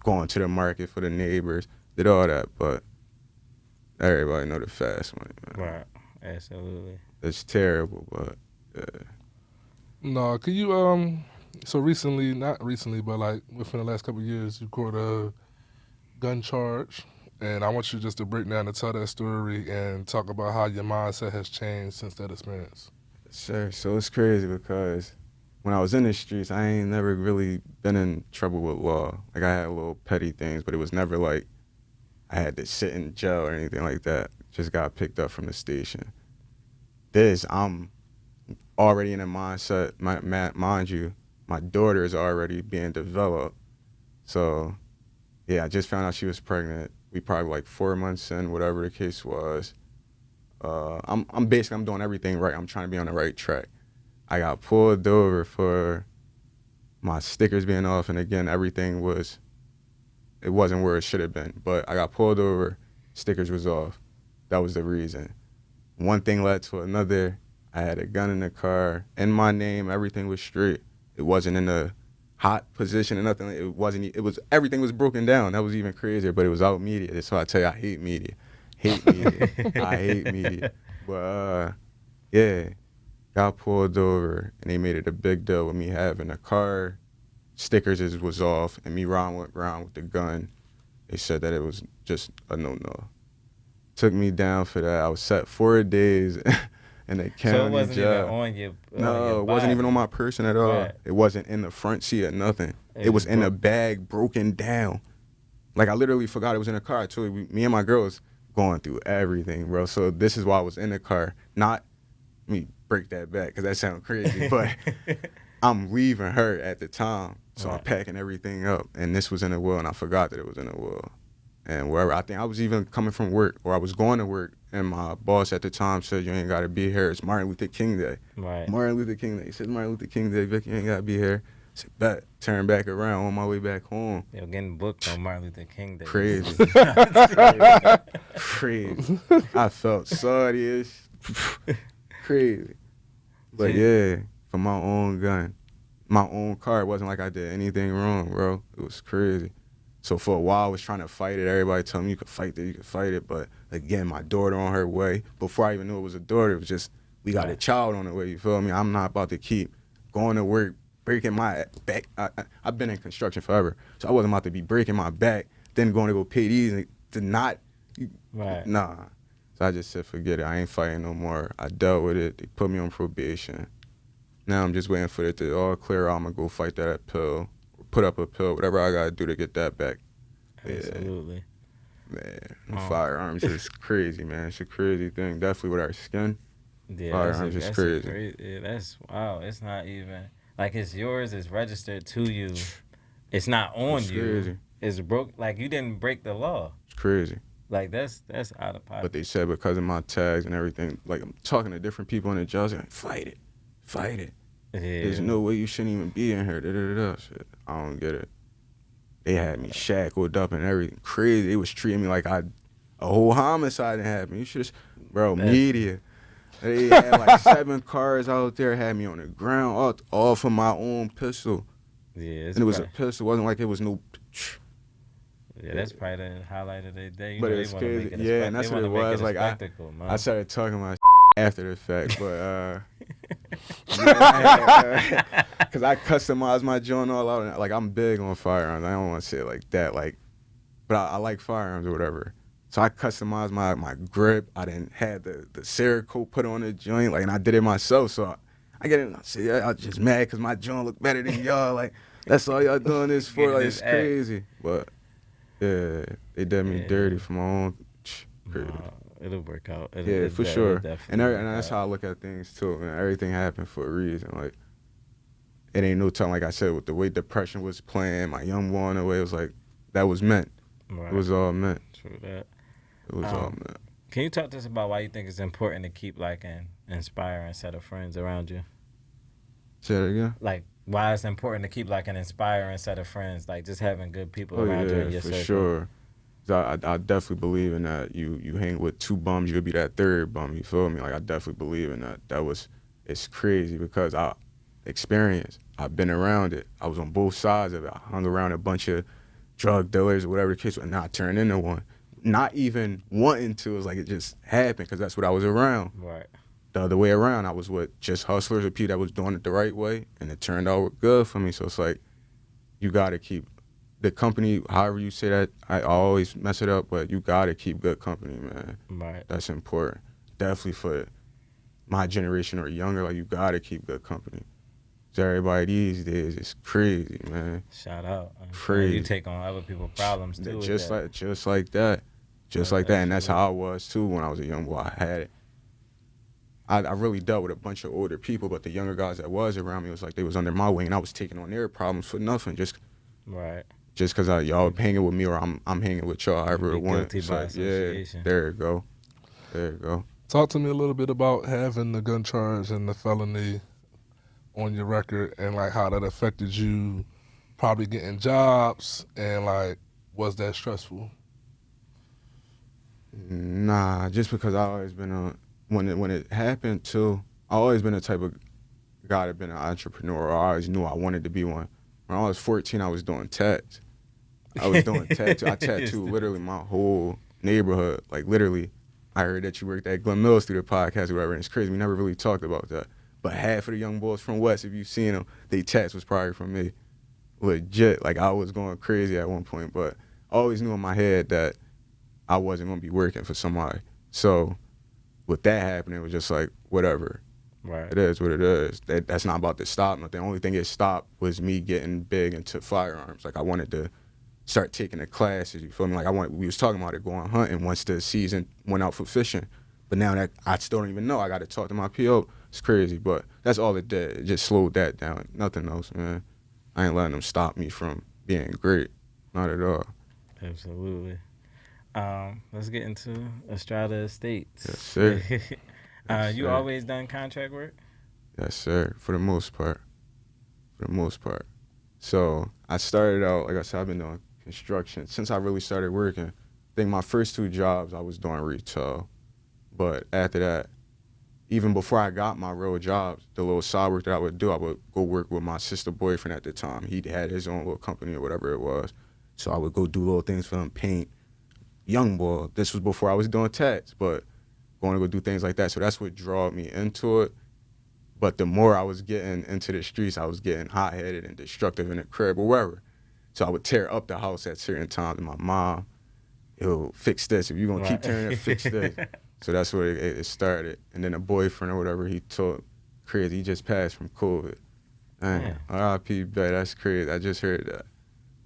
going to the market for the neighbors, did all that. But everybody know the fast money, man. Right. Absolutely. It's terrible, but yeah. No, can you so recently, not recently, but like within the last couple of years, you caught a gun charge, and I want you just to break down and tell that story and talk about how your mindset has changed since that experience. Sure. So it's crazy because when I was in the streets, I ain't never really been in trouble with law. Like, I had little petty things, but it was never like I had to sit in jail or anything like that. Just got picked up from the station. I'm already in a mindset, mind you, my daughter is already being developed. So, yeah, I just found out she was pregnant. We probably like 4 months in, whatever the case was. I'm doing everything right. I'm trying to be on the right track. I got pulled over for my stickers being off, and again, it wasn't where it should have been. But I got pulled over, stickers was off. That was the reason. One thing led to another. I had a gun in the car, in my name, everything was straight. It wasn't in a hot position or nothing. Everything was broken down. That was even crazier, but it was out media. That's why I tell you, I hate media. I hate media. But, yeah, got pulled over, and they made it a big deal with me having a car. Stickers was off, and me riding around with the gun. They said that it was just a no-no. Took me down for that. I was set 4 days in the county So it wasn't jail. even on your No, it wasn't even on my person at all. Right. It wasn't in the front seat or nothing. It was in a bag, broken down. Like, I literally forgot it was in a car. I told you, me and my girl was going through everything, bro. So this is why I was in the car. Not, let me break that back because that sounds crazy, but I'm leaving her at the time. So I'm packing everything up. And this was in the will, and I forgot that it was in the will. And wherever, I think I was even coming from work, or I was going to work, and my boss at the time said, you ain't got to be here. It's Martin Luther King Day. Right. Martin Luther King Day. He said, Martin Luther King Day, Vic, you ain't got to be here. I said, bet. Turn back around on my way back home. They were getting booked on Martin Luther King Day. Crazy. Crazy. I felt sorry. Crazy. But yeah, for my own gun, my own car, it wasn't like I did anything wrong, bro. It was crazy. So for a while, I was trying to fight it. Everybody told me you could fight it. But again, my daughter on her way. Before I even knew it was a daughter, it was just, we got a child on the way, you feel me? I'm not about to keep going to work, breaking my back. I've been in construction forever, so I wasn't about to be breaking my back, then going to go pay these to not, nah. So I just said, forget it. I ain't fighting no more. I dealt with it. They put me on probation. Now I'm just waiting for it to all clear out. I'm going to go fight that pill. Put up a pill, whatever I gotta do to get that back. Absolutely. Man, firearms is crazy, man. It's a crazy thing. Definitely with our skin. Yeah, Firearms is crazy. Yeah, that's wow. It's not even like it's yours. It's registered to you. It's not on It's you. crazy. It's broke. Like you didn't break the law. It's crazy. Like that's out of pocket. But they said because of my tags and everything, like I'm talking to different people in the jail, like, fight it. Yeah. There's no way you shouldn't even be in here. Shit. I don't get it. They had me shackled up and everything. Crazy. They was treating me like a whole homicide had happened. You should, bro, media. They had like 7 cars out there, had me on the ground, all for my own pistol. Yeah, and it was a pistol. It wasn't like it was no. Yeah, that's probably the highlight of their day. But it's crazy. Yeah, and that's what it was. Like I started talking my after the fact, but because I customized my joint all out. Like I'm big on firearms. I don't want to say it like that. Like, but I like firearms or whatever. So I customized my grip. I didn't have the Cerakote put on the joint, like, and I did it myself. So I get it and I say, yeah, I'm just mad because my joint look better than y'all. Like, that's all y'all doing this for. Like, it's crazy. But yeah, they did me dirty for my own. Crazy. It'll work out. For sure. And that's how I look at things too. Man. Everything happened for a reason. Like, it ain't no time. Like I said, with the way depression was playing, my young boy away, it was like that was meant. Right. It was all meant. True that. It was all meant. Can you talk to us about why you think it's important to keep like an inspiring set of friends around you? Say that again. Like, why it's important to keep like an inspiring set of friends, like just having good people around you in your circle. For sure. I definitely believe in that. You hang with 2 bums, you'll be that 3rd bum. You feel me? Like, I definitely believe in that. It's crazy because I experienced. I've been around it. I was on both sides of it. I hung around a bunch of drug dealers or whatever the case was, and not turned into one. Not even wanting to. It was like it just happened because that's what I was around. Right. The other way around, I was with just hustlers or people that was doing it the right way, and it turned out good for me. So it's like, you got to keep the company, however you say that, I always mess it up, but you got to keep good company, man. Right. That's important. Definitely for my generation or younger, like, you got to keep good company. Everybody these days is crazy, man. Shout out. Crazy. You take on other people's problems too. Just like that. And that's how I was too when I was a young boy. I had it. I really dealt with a bunch of older people, but the younger guys that was around me, it was like they was under my wing, and I was taking on their problems for nothing, just because y'all hanging with me or I'm hanging with y'all, however it went. So, yeah, there you go. Talk to me a little bit about having the gun charge and the felony on your record, and like how that affected you probably getting jobs, and like, was that stressful? Nah, just because I always been when it happened too, I always been the type of guy that been an entrepreneur. I always knew I wanted to be one. When I was 14, I was doing tats. I tattooed literally my whole neighborhood. Like, literally, I heard that you worked at Glen Mills through the podcast or whatever, and it's crazy. We never really talked about that. But half of the young boys from West, if you've seen them, they tats was probably from me. Legit. Like, I was going crazy at one point, but I always knew in my head that I wasn't going to be working for somebody. So with that happening, it was just like, whatever. Right. It is what it is. That's not about to stop. The only thing it stopped was me getting big into firearms. Like, I wanted to start taking the classes, you feel me? Like, we was talking about it, going hunting once the season went out for fishing. But now that I still don't even know, I got to talk to my PO. It's crazy, but that's all it did. It just slowed that down. Nothing else, man. I ain't letting them stop me from being great. Not at all. Absolutely. Let's get into Estrada Estates. Yes, sir. You always done contract work? Yes, sir. For the most part. So I started out, like I said, I've been doing construction since I really started working. I think my first 2 jobs I was doing retail, but after that, even before I got my real jobs, the little side work that I would do, I would go work with my sister boyfriend at the time. He had his own little company or whatever it was. So I would go do little things for him, paint. Young boy, this was before I was doing tats, but going to go do things like that. So that's what drew me into it. But the more I was getting into the streets, I was getting hot-headed and destructive in the crib or wherever. So I would tear up the house at certain times. And my mom, yo, fix this. If you're going to keep tearing it, fix this. So that's where it started. And then a boyfriend or whatever he took, crazy. He just passed from COVID. Man, R.I.P. Bay, that's crazy. I just heard that.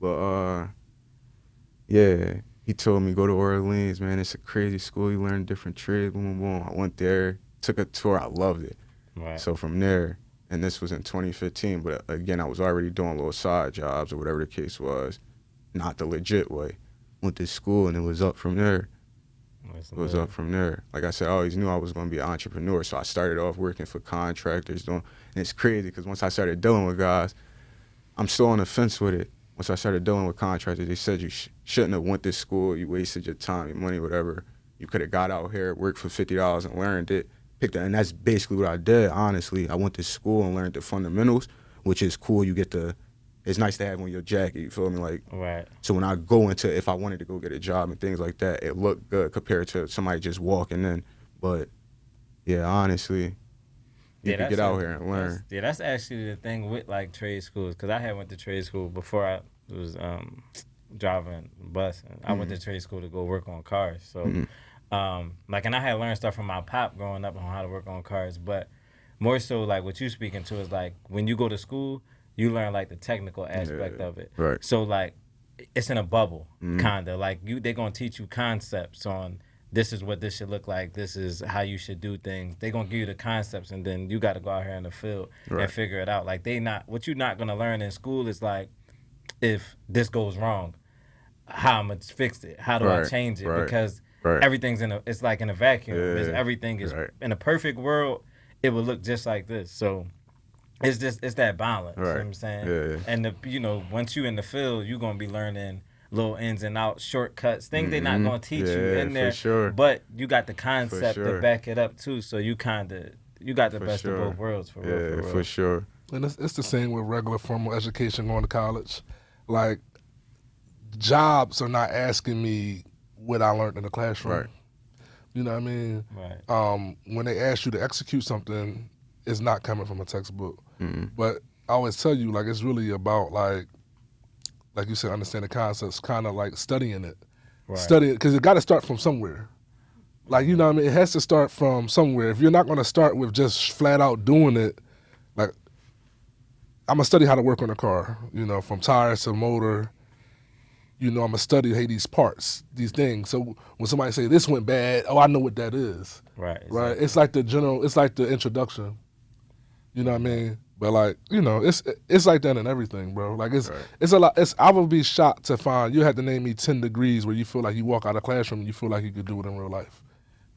But, yeah, he told me, go to Orleans, man. It's a crazy school. You learn different trades, boom, boom, boom. I went there, took a tour. I loved it. Right. So from there, and this was in 2015, but again, I was already doing little side jobs or whatever the case was, not the legit way. Went to school, and it was up from there. It was up from there. Like I said, I always knew I was going to be an entrepreneur, so I started off working for contractors. And it's crazy because once I started dealing with guys, I'm still on the fence with it. Once I started dealing with contractors, they said you shouldn't have went to school. You wasted your time, your money, whatever. You could have got out here, worked for $50 and learned it. Picked it, and that's basically what I did, honestly. I went to school and learned the fundamentals, which is cool. You get it's nice to have on your jacket, you feel me? Like, Right. so when I go into, if I wanted to go get a job and things like that, it looked good compared to somebody just walking in. But, yeah, honestly, you can get out here and learn. That's actually the thing with, like, trade schools, because I had went to trade school before I was driving bus. And I went to trade school to go work on cars. So, like, and I had learned stuff from my pop growing up on how to work on cars, but more so, like, what you speaking to is, like, when you go to school, you learn, like, the technical aspect of it. Right. So, like, it's in a bubble, kind of. Like, they're going to teach you concepts on this is what this should look like, this is how you should do things. They're going to give you the concepts, and then you got to go out here in the field and figure it out. Like, what you're not going to learn in school is, like, if this goes wrong, how I'm going to fix it? How do I change it? Because everything's it's like in a vacuum. Everything is in a perfect world, it would look just like this. So it's that balance. You know what I'm saying? Yeah. And once you in the field, you're gonna be learning little ins and outs, shortcuts, things they're not gonna teach you in there. For sure. But you got the concept to back it up too. So you got the best of both worlds for real. For sure. And it's the same with regular formal education going to college. Like, jobs are not asking me what I learned in the classroom. Right. You know what I mean? Right. When they ask you to execute something, it's not coming from a textbook. Mm-hmm. But I always tell you, like, it's really about, like you said, understand the concepts, kind of like studying it. Right. Study it, because it got to start from somewhere. Like, you know what I mean? It has to start from somewhere. If you're not going to start with just flat out doing it, like, I'm going to study how to work on a car, you know, from tires to motor. You know, I'm going to study, hey, these parts, these things. So when somebody say this went bad, oh, I know what that is. Right. Exactly. Right? It's like it's like the introduction. You know what I mean? But, like, you know, it's like that in everything, bro. Like, it's a lot. I would be shocked to find you had to name me 10 degrees where you feel like you walk out of classroom and you feel like you could do it in real life.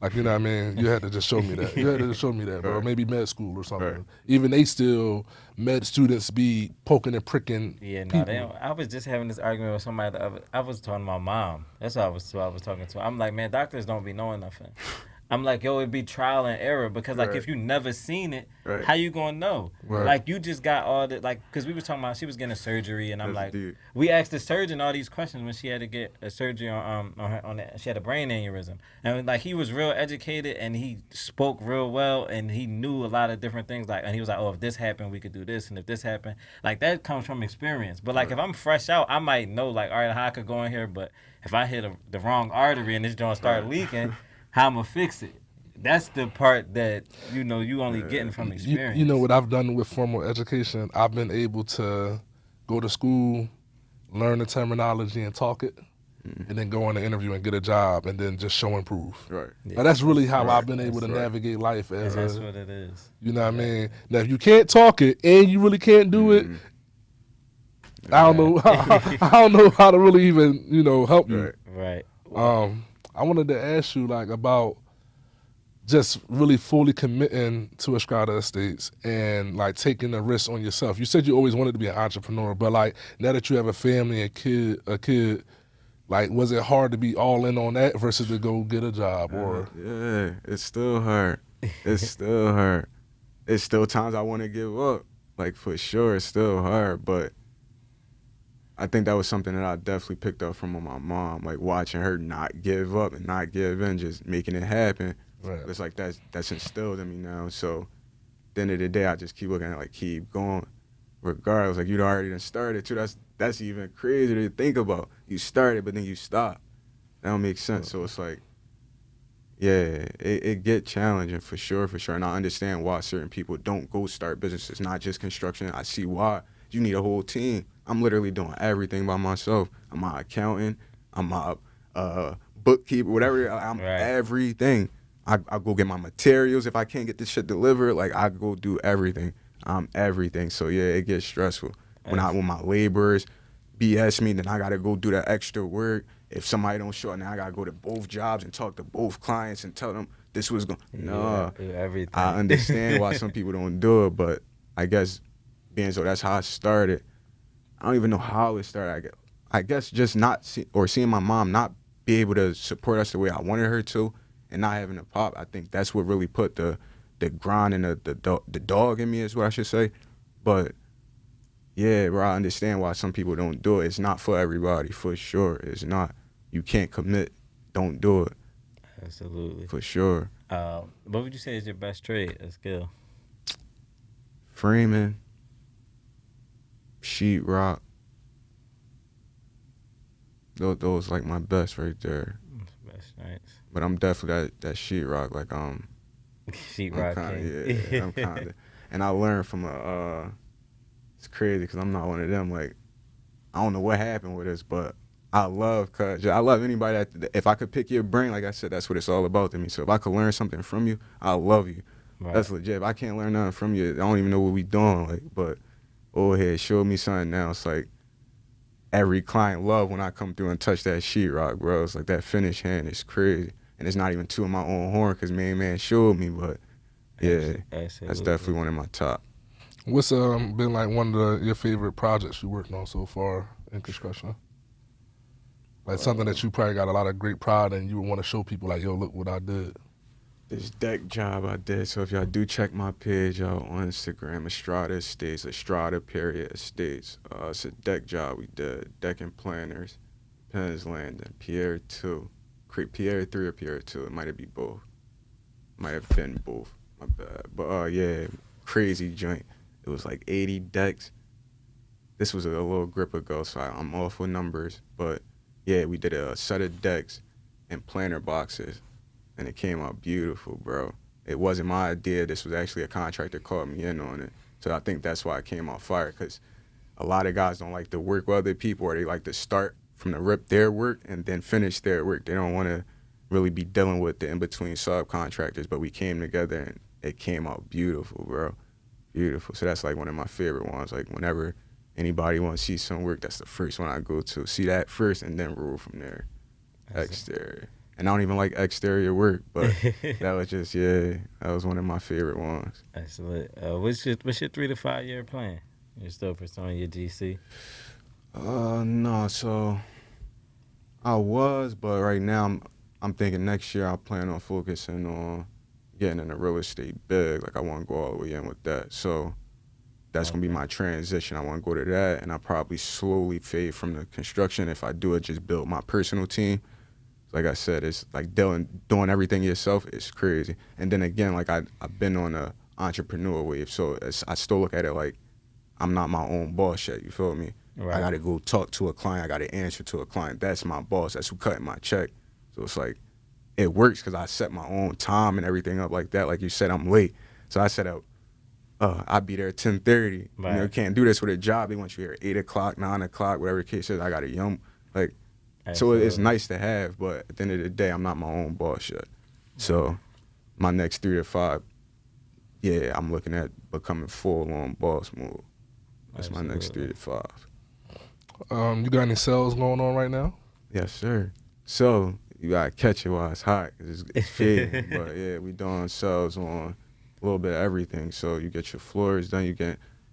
Like, you know what I mean? You had to just show me that. You had to just show me that, bro. Maybe med school or something. Right. Even they still, med students be poking and pricking people. They don't. I was just having this argument with somebody I was talking to my mom. That's what I was talking to. I'm like, man, doctors don't be knowing nothing. I'm like, yo, it'd be trial and error because, like, if you never seen it, how you gonna know? Right. Like, you just got all the, like, because we was talking about she was getting a surgery, and I'm like, we asked the surgeon all these questions when she had to get a surgery she had a brain aneurysm, and, like, he was real educated and he spoke real well and he knew a lot of different things, like, and he was like, oh, if this happened, we could do this, and if this happened, like, that comes from experience. But, like, if I'm fresh out, I might know, like, all right, how I could go in here, but if I hit the wrong artery and this joint start leaking, how I'm gonna fix it? That's the part that, you know, you only getting from experience. You know what I've done with formal education? I've been able to go to school, learn the terminology and talk it, and then go on an interview and get a job and then just show and prove. Right. Yeah. Now, that's really how I've been able to navigate life. That's what it is. You know what I mean? Now, if you can't talk it and you really can't do it, I don't know. I don't know how to really even, you know, help you. Right. I wanted to ask you, like, about just really fully committing to Estrada Estates and, like, taking a risk on yourself. You said you always wanted to be an entrepreneur, but, like, now that you have a family and a kid, like, was it hard to be all in on that versus to go get a job? Or yeah, it's still hard. It's still hard. It's still times I want to give up. Like, for sure, it's still hard, but I think that was something that I definitely picked up from my mom, like, watching her not give up and not give in, just making it happen. Right. It's like that's instilled in me now. So at the end of the day, I just keep looking at it, like, keep going. Regardless, like, you'd already done started too. That's even crazier to think about. You started, but then you stop. That don't make sense. So it's like, yeah, it get challenging for sure. And I understand why certain people don't go start businesses, not just construction. I see why. You need a whole team. I'm literally doing everything by myself. I'm my accountant. I'm my bookkeeper, whatever. I'm Right. everything. I go get my materials if I can't get this shit delivered. Like I go do everything. I'm everything. So yeah, it gets stressful when my laborers BS me. Then I gotta go do that extra work. If somebody don't show up, now I gotta go to both jobs and talk to both clients and tell them this was going. No, everything. I understand why some people don't do it, but I guess being so that's how I started. I don't even know how it started. I guess just not seeing my mom not be able to support us the way I wanted her to, and not having a pop. I think that's what really put the grind and the dog in me, is what I should say. But yeah, bro, I understand why some people don't do it. It's not for everybody, for sure. It's not. You can't commit. Don't do it. Absolutely. For sure. What would you say is your best trade, a skill? Framing, sheetrock. Those like my best right there. Best nights. But I'm definitely that sheetrock. Like Sheetrock king. Yeah, I'm kind of. And I learned from it's crazy because I'm not one of them. Like I don't know what happened with us, but I love anybody that if I could pick your brain, like I said, that's what it's all about to me. So if I could learn something from you, I love you. Right. That's legit. If I can't learn nothing from you, I don't even know what we doing. Like, but oh, hey, show me something now. It's like every client love when I come through and touch that sheetrock, bro. It's like that finished hand is crazy, and it's not even to my own horn because main man showed me. But yeah, Absolutely. That's definitely one of my top. What's been like one of your favorite projects you worked on so far in construction? Like something that you probably got a lot of great pride in, you would want to show people like, yo, look what I did. This deck job I did. So if y'all do check my page out on Instagram, Estrada Estates, Estates. It's a deck job we did. Decking planters, Penn's Landing, Pier 2. Pier 3 or Pier 2. It might have been both. Might have been both. My bad. But yeah, crazy joint. It was like 80 decks. This was a little grip ago, so I'm off with numbers. But yeah, we did a set of decks and planter boxes, and it came out beautiful, bro. It wasn't my idea. This was actually a contractor called me in on it. So I think that's why it came out fire, because a lot of guys don't like to work with other people, or they like to start from the rip their work and then finish their work. They don't want to really be dealing with the in-between subcontractors, but we came together and it came out beautiful, bro. Beautiful. So that's like one of my favorite ones. Like whenever anybody wants to see some work, that's the first one I go to. See that first and then roll from there. Exterior. And I don't even like exterior work, but that was just, that was one of my favorite ones. Excellent. What's your 3 to 5 year plan? You're still pursuing your GC? No, so I was, but right now I'm thinking next year I plan on focusing on getting into real estate big. Like I want to go all the way in with that. So that's going to be my transition. I want to go to that, and I probably slowly fade from the construction. If I do it, just build my personal team. Like I said, it's like doing everything yourself is crazy. And then again, like I've been on a entrepreneur wave, so I still look at it like I'm not my own boss yet. You feel me? Right. I got to go talk to a client. I got to answer to a client. That's my boss. That's who cutting my check. So it's like it works because I set my own time and everything up like that. Like you said, I'm late, so I set up. I'll be there at 10:30. Right. You can't do this with a job. They want you here at 8 o'clock, 9 o'clock, whatever the case is. I got a young like. Absolutely. So it's nice to have, but at the end of the day, I'm not my own boss yet. So my next 3 to 5, I'm looking at becoming full-on boss move. That's Absolutely. My next 3 to 5. You got any sales going on right now? Yes, sir. So you got to catch it while it's hot, because it's fading. But yeah, we doing sales on a little bit of everything. So you get your floors done.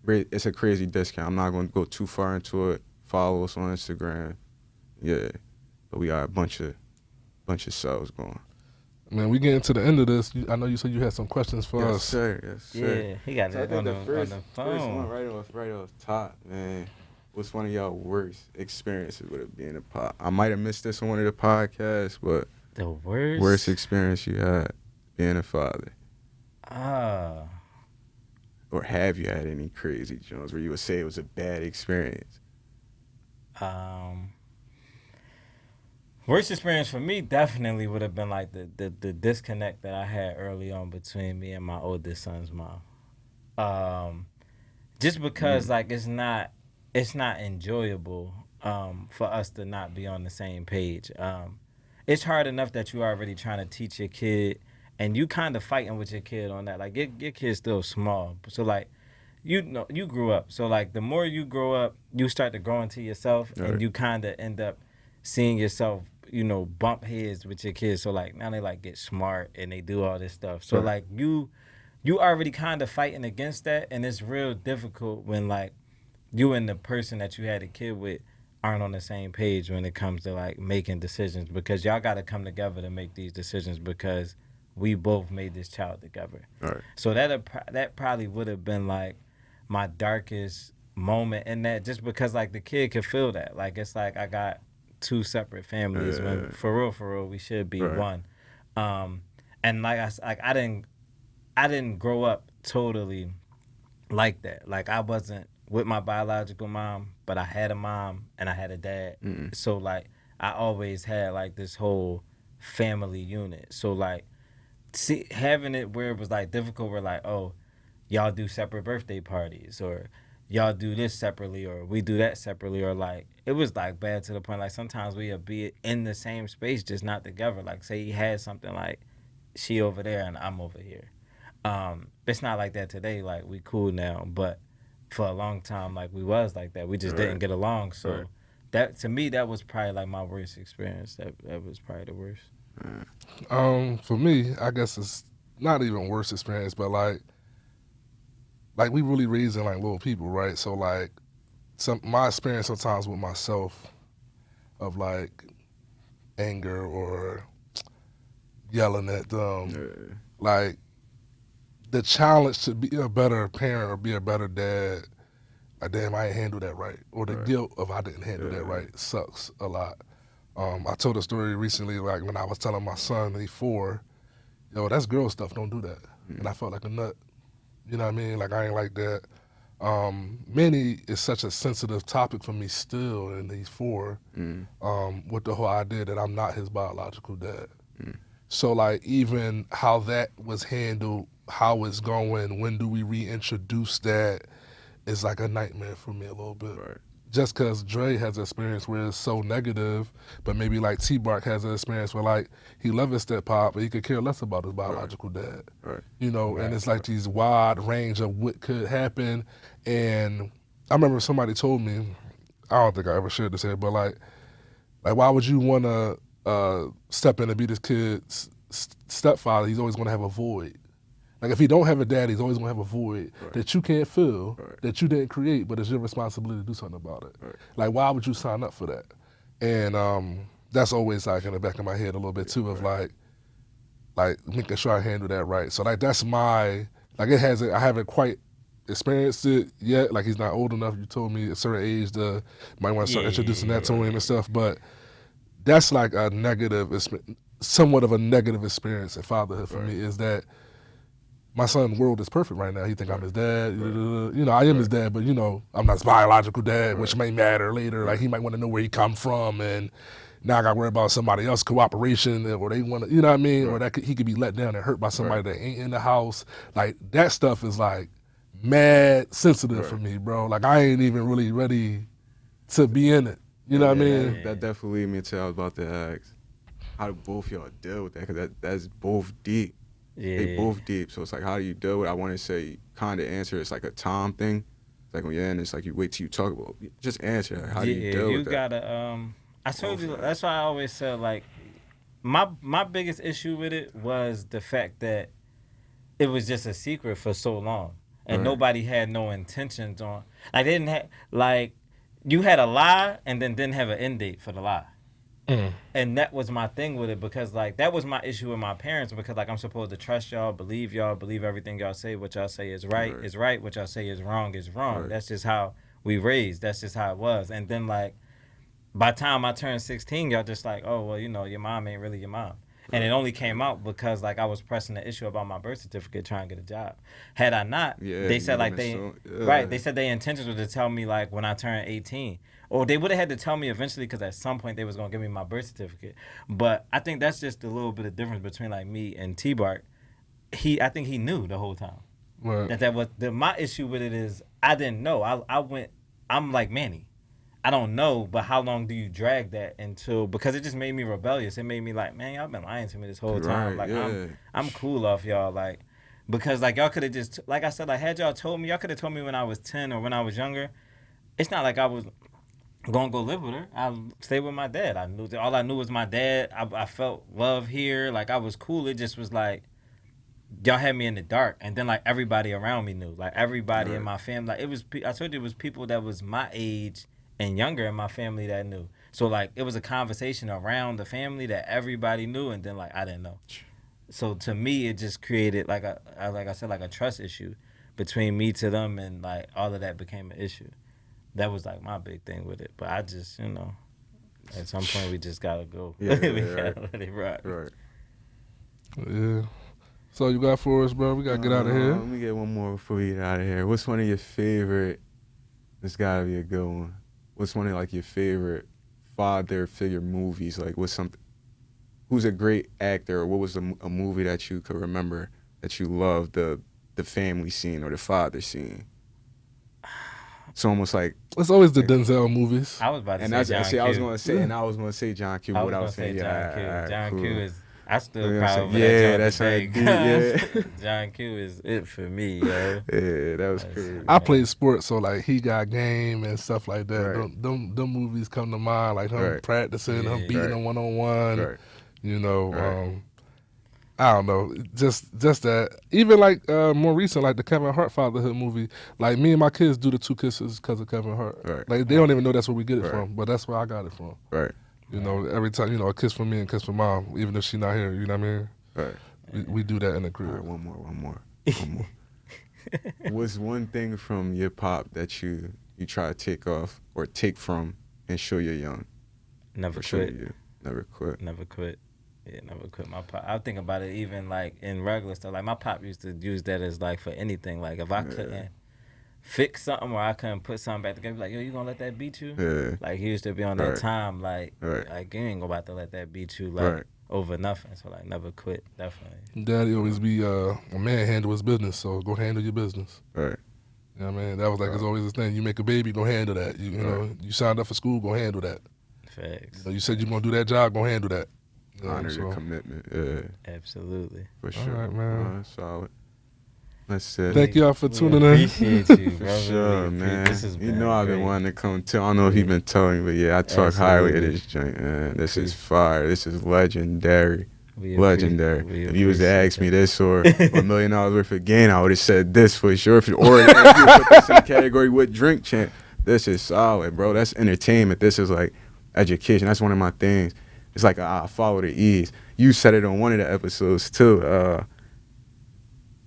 It's a crazy discount. I'm not going to go too far into it. Follow us on Instagram. Yeah, but we got a bunch of sales going. Man, we getting to the end of this. I know you said you had some questions for us. Yes, sir. Yes, sir. Yeah, he got that on the phone. First one right off top, man. What's one of y'all worst experiences with it being a pod? I might have missed this on one of the podcasts, but the worst experience you had being a father. Or have you had any crazy Jones where you would say it was a bad experience? Worst experience for me definitely would have been like the disconnect that I had early on between me and my oldest son's mom. Just because like it's not enjoyable for us to not be on the same page. it's hard enough that you already trying to teach your kid, and you kind of fighting with your kid on that. Like your kid's still small, so like you know you grew up. So like the more you grow up, you start to grow into yourself, Right. and you kind of end up seeing yourself, you know, bump heads with your kids. So like now they like get smart and they do all this stuff. So Right. like you already kind of fighting against that, and it's real difficult when like you and the person that you had a kid with aren't on the same page when it comes to like making decisions, because y'all got to come together to make these decisions because we both made this child together. Right. So that probably would have been like my darkest moment in that, just because like the kid could feel that. Like it's like I got two separate families when for real we should be Right. one. And like I didn't grow up totally like that. Like I wasn't with my biological mom, but I had a mom and I had a dad. So like I always had like this whole family unit. So like having it where it was like difficult, where like, oh, y'all do separate birthday parties, or y'all do this separately, or we do that separately, or like it was like bad to the point like sometimes we would be in the same space just not together. Like say he had something like she over there and I'm over here. It's not like that today. Like we cool now, but for a long time, like we was like that. We just didn't get along. So that to me, that was probably like my worst experience. That was probably the worst. For me, I guess it's not even worst experience, but like we really raising like little people, right? So like my experience sometimes with myself of like anger or yelling at them, like the challenge to be a better parent or be a better dad, like damn, I ain't handle that right, or the guilt of I didn't handle that right sucks a lot. I told a story recently, like when I was telling my son, he's 4, yo, that's girl stuff, don't do that. And I felt like a nut. You know what I mean? Like I ain't like that. Manny is such a sensitive topic for me still, and he's 4, with the whole idea that I'm not his biological dad. So like even how that was handled, how it's going, when do we reintroduce that, is like a nightmare for me a little bit. Right. Just because Dre has an experience where it's so negative, but maybe like T-Bark has an experience where like he loves his step-pop, but he could care less about his biological dad. Right. You know, and it's like these wide range of what could happen. And I remember somebody told me, I don't think I ever shared this here, but like why would you want to step in and be this kid's stepfather? He's always going to have a void. Like if he don't have a dad, he's always gonna have a void that you can't fill, that you didn't create, but it's your responsibility to do something about it. Like why would you sign up for that? And that's always like in the back of my head a little bit too, of like making sure I handle that right. So like that's my, like it hasn't, I haven't quite experienced it yet. Like he's not old enough. You told me at a certain age might want to start introducing that to him and stuff. But that's like a negative, somewhat of a negative experience in fatherhood for me, is that my son's world is perfect right now. He think I'm his dad. You know, I am his dad, but you know, I'm not his biological dad, which may matter later. Like he might want to know where he come from, and now I got to worry about somebody else's cooperation, or they want to, you know what I mean? Or that he could be let down and hurt by somebody that ain't in the house. Like that stuff is like mad sensitive for me, bro. Like I ain't even really ready to be in it. You know what I mean? That definitely lead me to, I was about to ask, how do both y'all deal with that? Because that's both deep. Yeah. They both deep. So it's like, how do you deal with it? I want to say, kind of answer, it's like a Tom thing. It's like, well, yeah, and it's like you wait till you talk about it. Just answer. Like, how do you deal with that? Gotta, I told you, that's why I always said, like, my biggest issue with it was the fact that it was just a secret for so long. And nobody had no intentions on, like, they didn't have, like, you had a lie and then didn't have an end date for the lie. And that was my thing with it, because like that was my issue with my parents, because like I'm supposed to trust y'all, believe everything y'all say. What y'all say is right is right. What y'all say is wrong is wrong. That's just how we raised. That's just how it was. And then like by the time I turned 16, y'all just like, oh well, you know, your mom ain't really your mom. And it only came out because like I was pressing the issue about my birth certificate trying to get a job. Had I not, they said like they said their intentions were to tell me like when I turned 18. Or they would have had to tell me eventually, because at some point they was going to give me my birth certificate. But I think that's just a little bit of difference between like me and T-Bark. I think he knew the whole time. Right. That was my issue with it is I didn't know. I'm like Manny. I don't know, but how long do you drag that until? Because it just made me rebellious. It made me like, man, y'all been lying to me this whole time. Right, Like yeah. I'm cool off y'all. Like because like y'all could have just like I said, like had y'all told me, y'all could have told me when I was 10 or when I was younger. It's not like I was gonna go live with her. I stay with my dad. I knew all I knew was my dad. I felt love here. Like I was cool. It just was like y'all had me in the dark, and then like everybody around me knew. Like everybody in my family. Like it was. I told you it was people that was my age and younger in my family that knew. So like it was a conversation around the family that everybody knew, and then like I didn't know. So to me, it just created like like I said, like a trust issue between me to them, and like all of that became an issue. That was like my big thing with it. But I just, at some point we just gotta go. Yeah, we right. gotta let it rock. Right. Yeah. So you got for us, bro? We gotta get out of here. Let me get one more before we get out of here. What's one of your favorite? This gotta be a good one. What's one of like your favorite father figure movies? Like, what's something? Who's a great actor? Or what was a movie that you could remember that you loved the family scene or the father scene? It's almost like it's always the Denzel movies. I was about to and say that's John see, Q. I was gonna say, and I was gonna say John Q. What I was saying, John Q. Yeah, John cool. Q is. I still You know what cry I'm over saying? Yeah, that that's today, how deep, yeah. John Q is it for me, yo. Yeah, that was crazy. I played sports, so like he got game and stuff like that. Right. Them movies come to mind, like him Right. practicing, him Yeah. beating him 1-on-1. Right. You know, Right. I don't know, just that. Even like more recent, like the Kevin Hart fatherhood movie. Like me and my kids do the 2 kisses because of Kevin Hart. Right. Like they don't even know that's where we get it Right. from, but that's where I got it from. Right. You know, every time, a kiss for me and kiss for mom, even if she not here. You know what I mean? Right. We do that in the crib. All right, one more. What's one thing from your pop that you try to take off or take from and show your young? Never Show quit. you. Never quit. Never quit. Yeah, never quit. My pop. I think about it even like in regular stuff. Like my pop used to use that as like for anything. Like if I couldn't fix something or I couldn't put something back together, like yo, you gonna let that beat you? Yeah. Like he used to be on that time. Like like you ain't about to let that beat you. Like over nothing. So like never quit. Definitely. Daddy always be a man handle his business, so go handle your business. Right. You know what I mean? That was like it's always this thing. You make a baby, go handle that. You know, you signed up for school, go handle that. Facts. You said you're gonna do that job, go handle that. Honor your commitment. Yeah. Absolutely. For sure. All right, man. Solid. That's it. Thank y'all for tuning in. Appreciate you, bro. For sure, really man. This has You been know I've been great. wanting to come too. I don't know if you've been telling me, but yeah, I talk highly of this joint, man. This is fire. This is legendary. Legendary. If you was to ask me this or $1 million worth of gain, I would have said this for sure. Or if you put this in the category with drink champ, this is solid, bro. That's entertainment. This is like education. That's one of my things. It's like I follow the E's. You said it on one of the episodes too.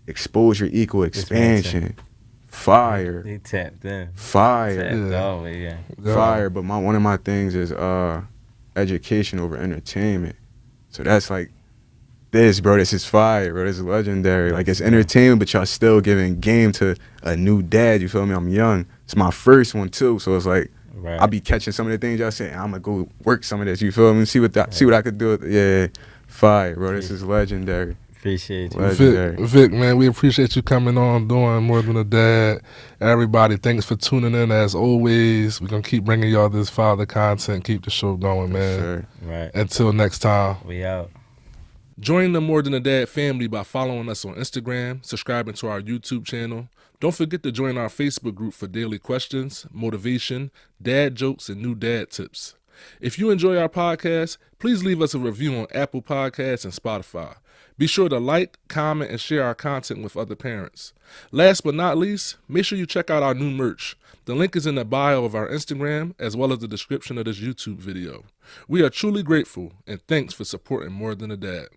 Exposure equal expansion. Fire. He tapped in. Fire. Tapped always, Fire. But one of my things is education over entertainment. So that's like this, bro. This is fire, bro. This is legendary. Like it's entertainment, but y'all still giving game to a new dad. You feel me? I'm young. It's my first one too, so it's like I'll be catching some of the things y'all saying. I'm gonna go work some of this. You feel me? See what I could do with it. Yeah, fire, bro. This is legendary. Appreciate you. Legendary. Vic, man, we appreciate you coming on, doing More Than a Dad. Everybody, thanks for tuning in as always. We're going to keep bringing y'all this father content, keep the show going, man. Sure. Right. Until next time. We out. Join the More Than a Dad family by following us on Instagram, subscribing to our YouTube channel. Don't forget to join our Facebook group for daily questions, motivation, dad jokes, and new dad tips. If you enjoy our podcast, please leave us a review on Apple Podcasts and Spotify. Be sure to like, comment, and share our content with other parents. Last but not least, make sure you check out our new merch. The link is in the bio of our Instagram as well as the description of this YouTube video. We are truly grateful, and thanks for supporting More Than a Dad.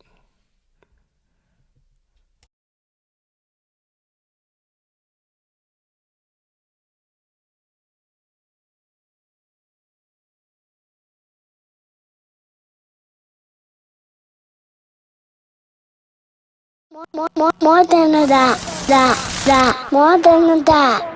More than a dot, more than a dot.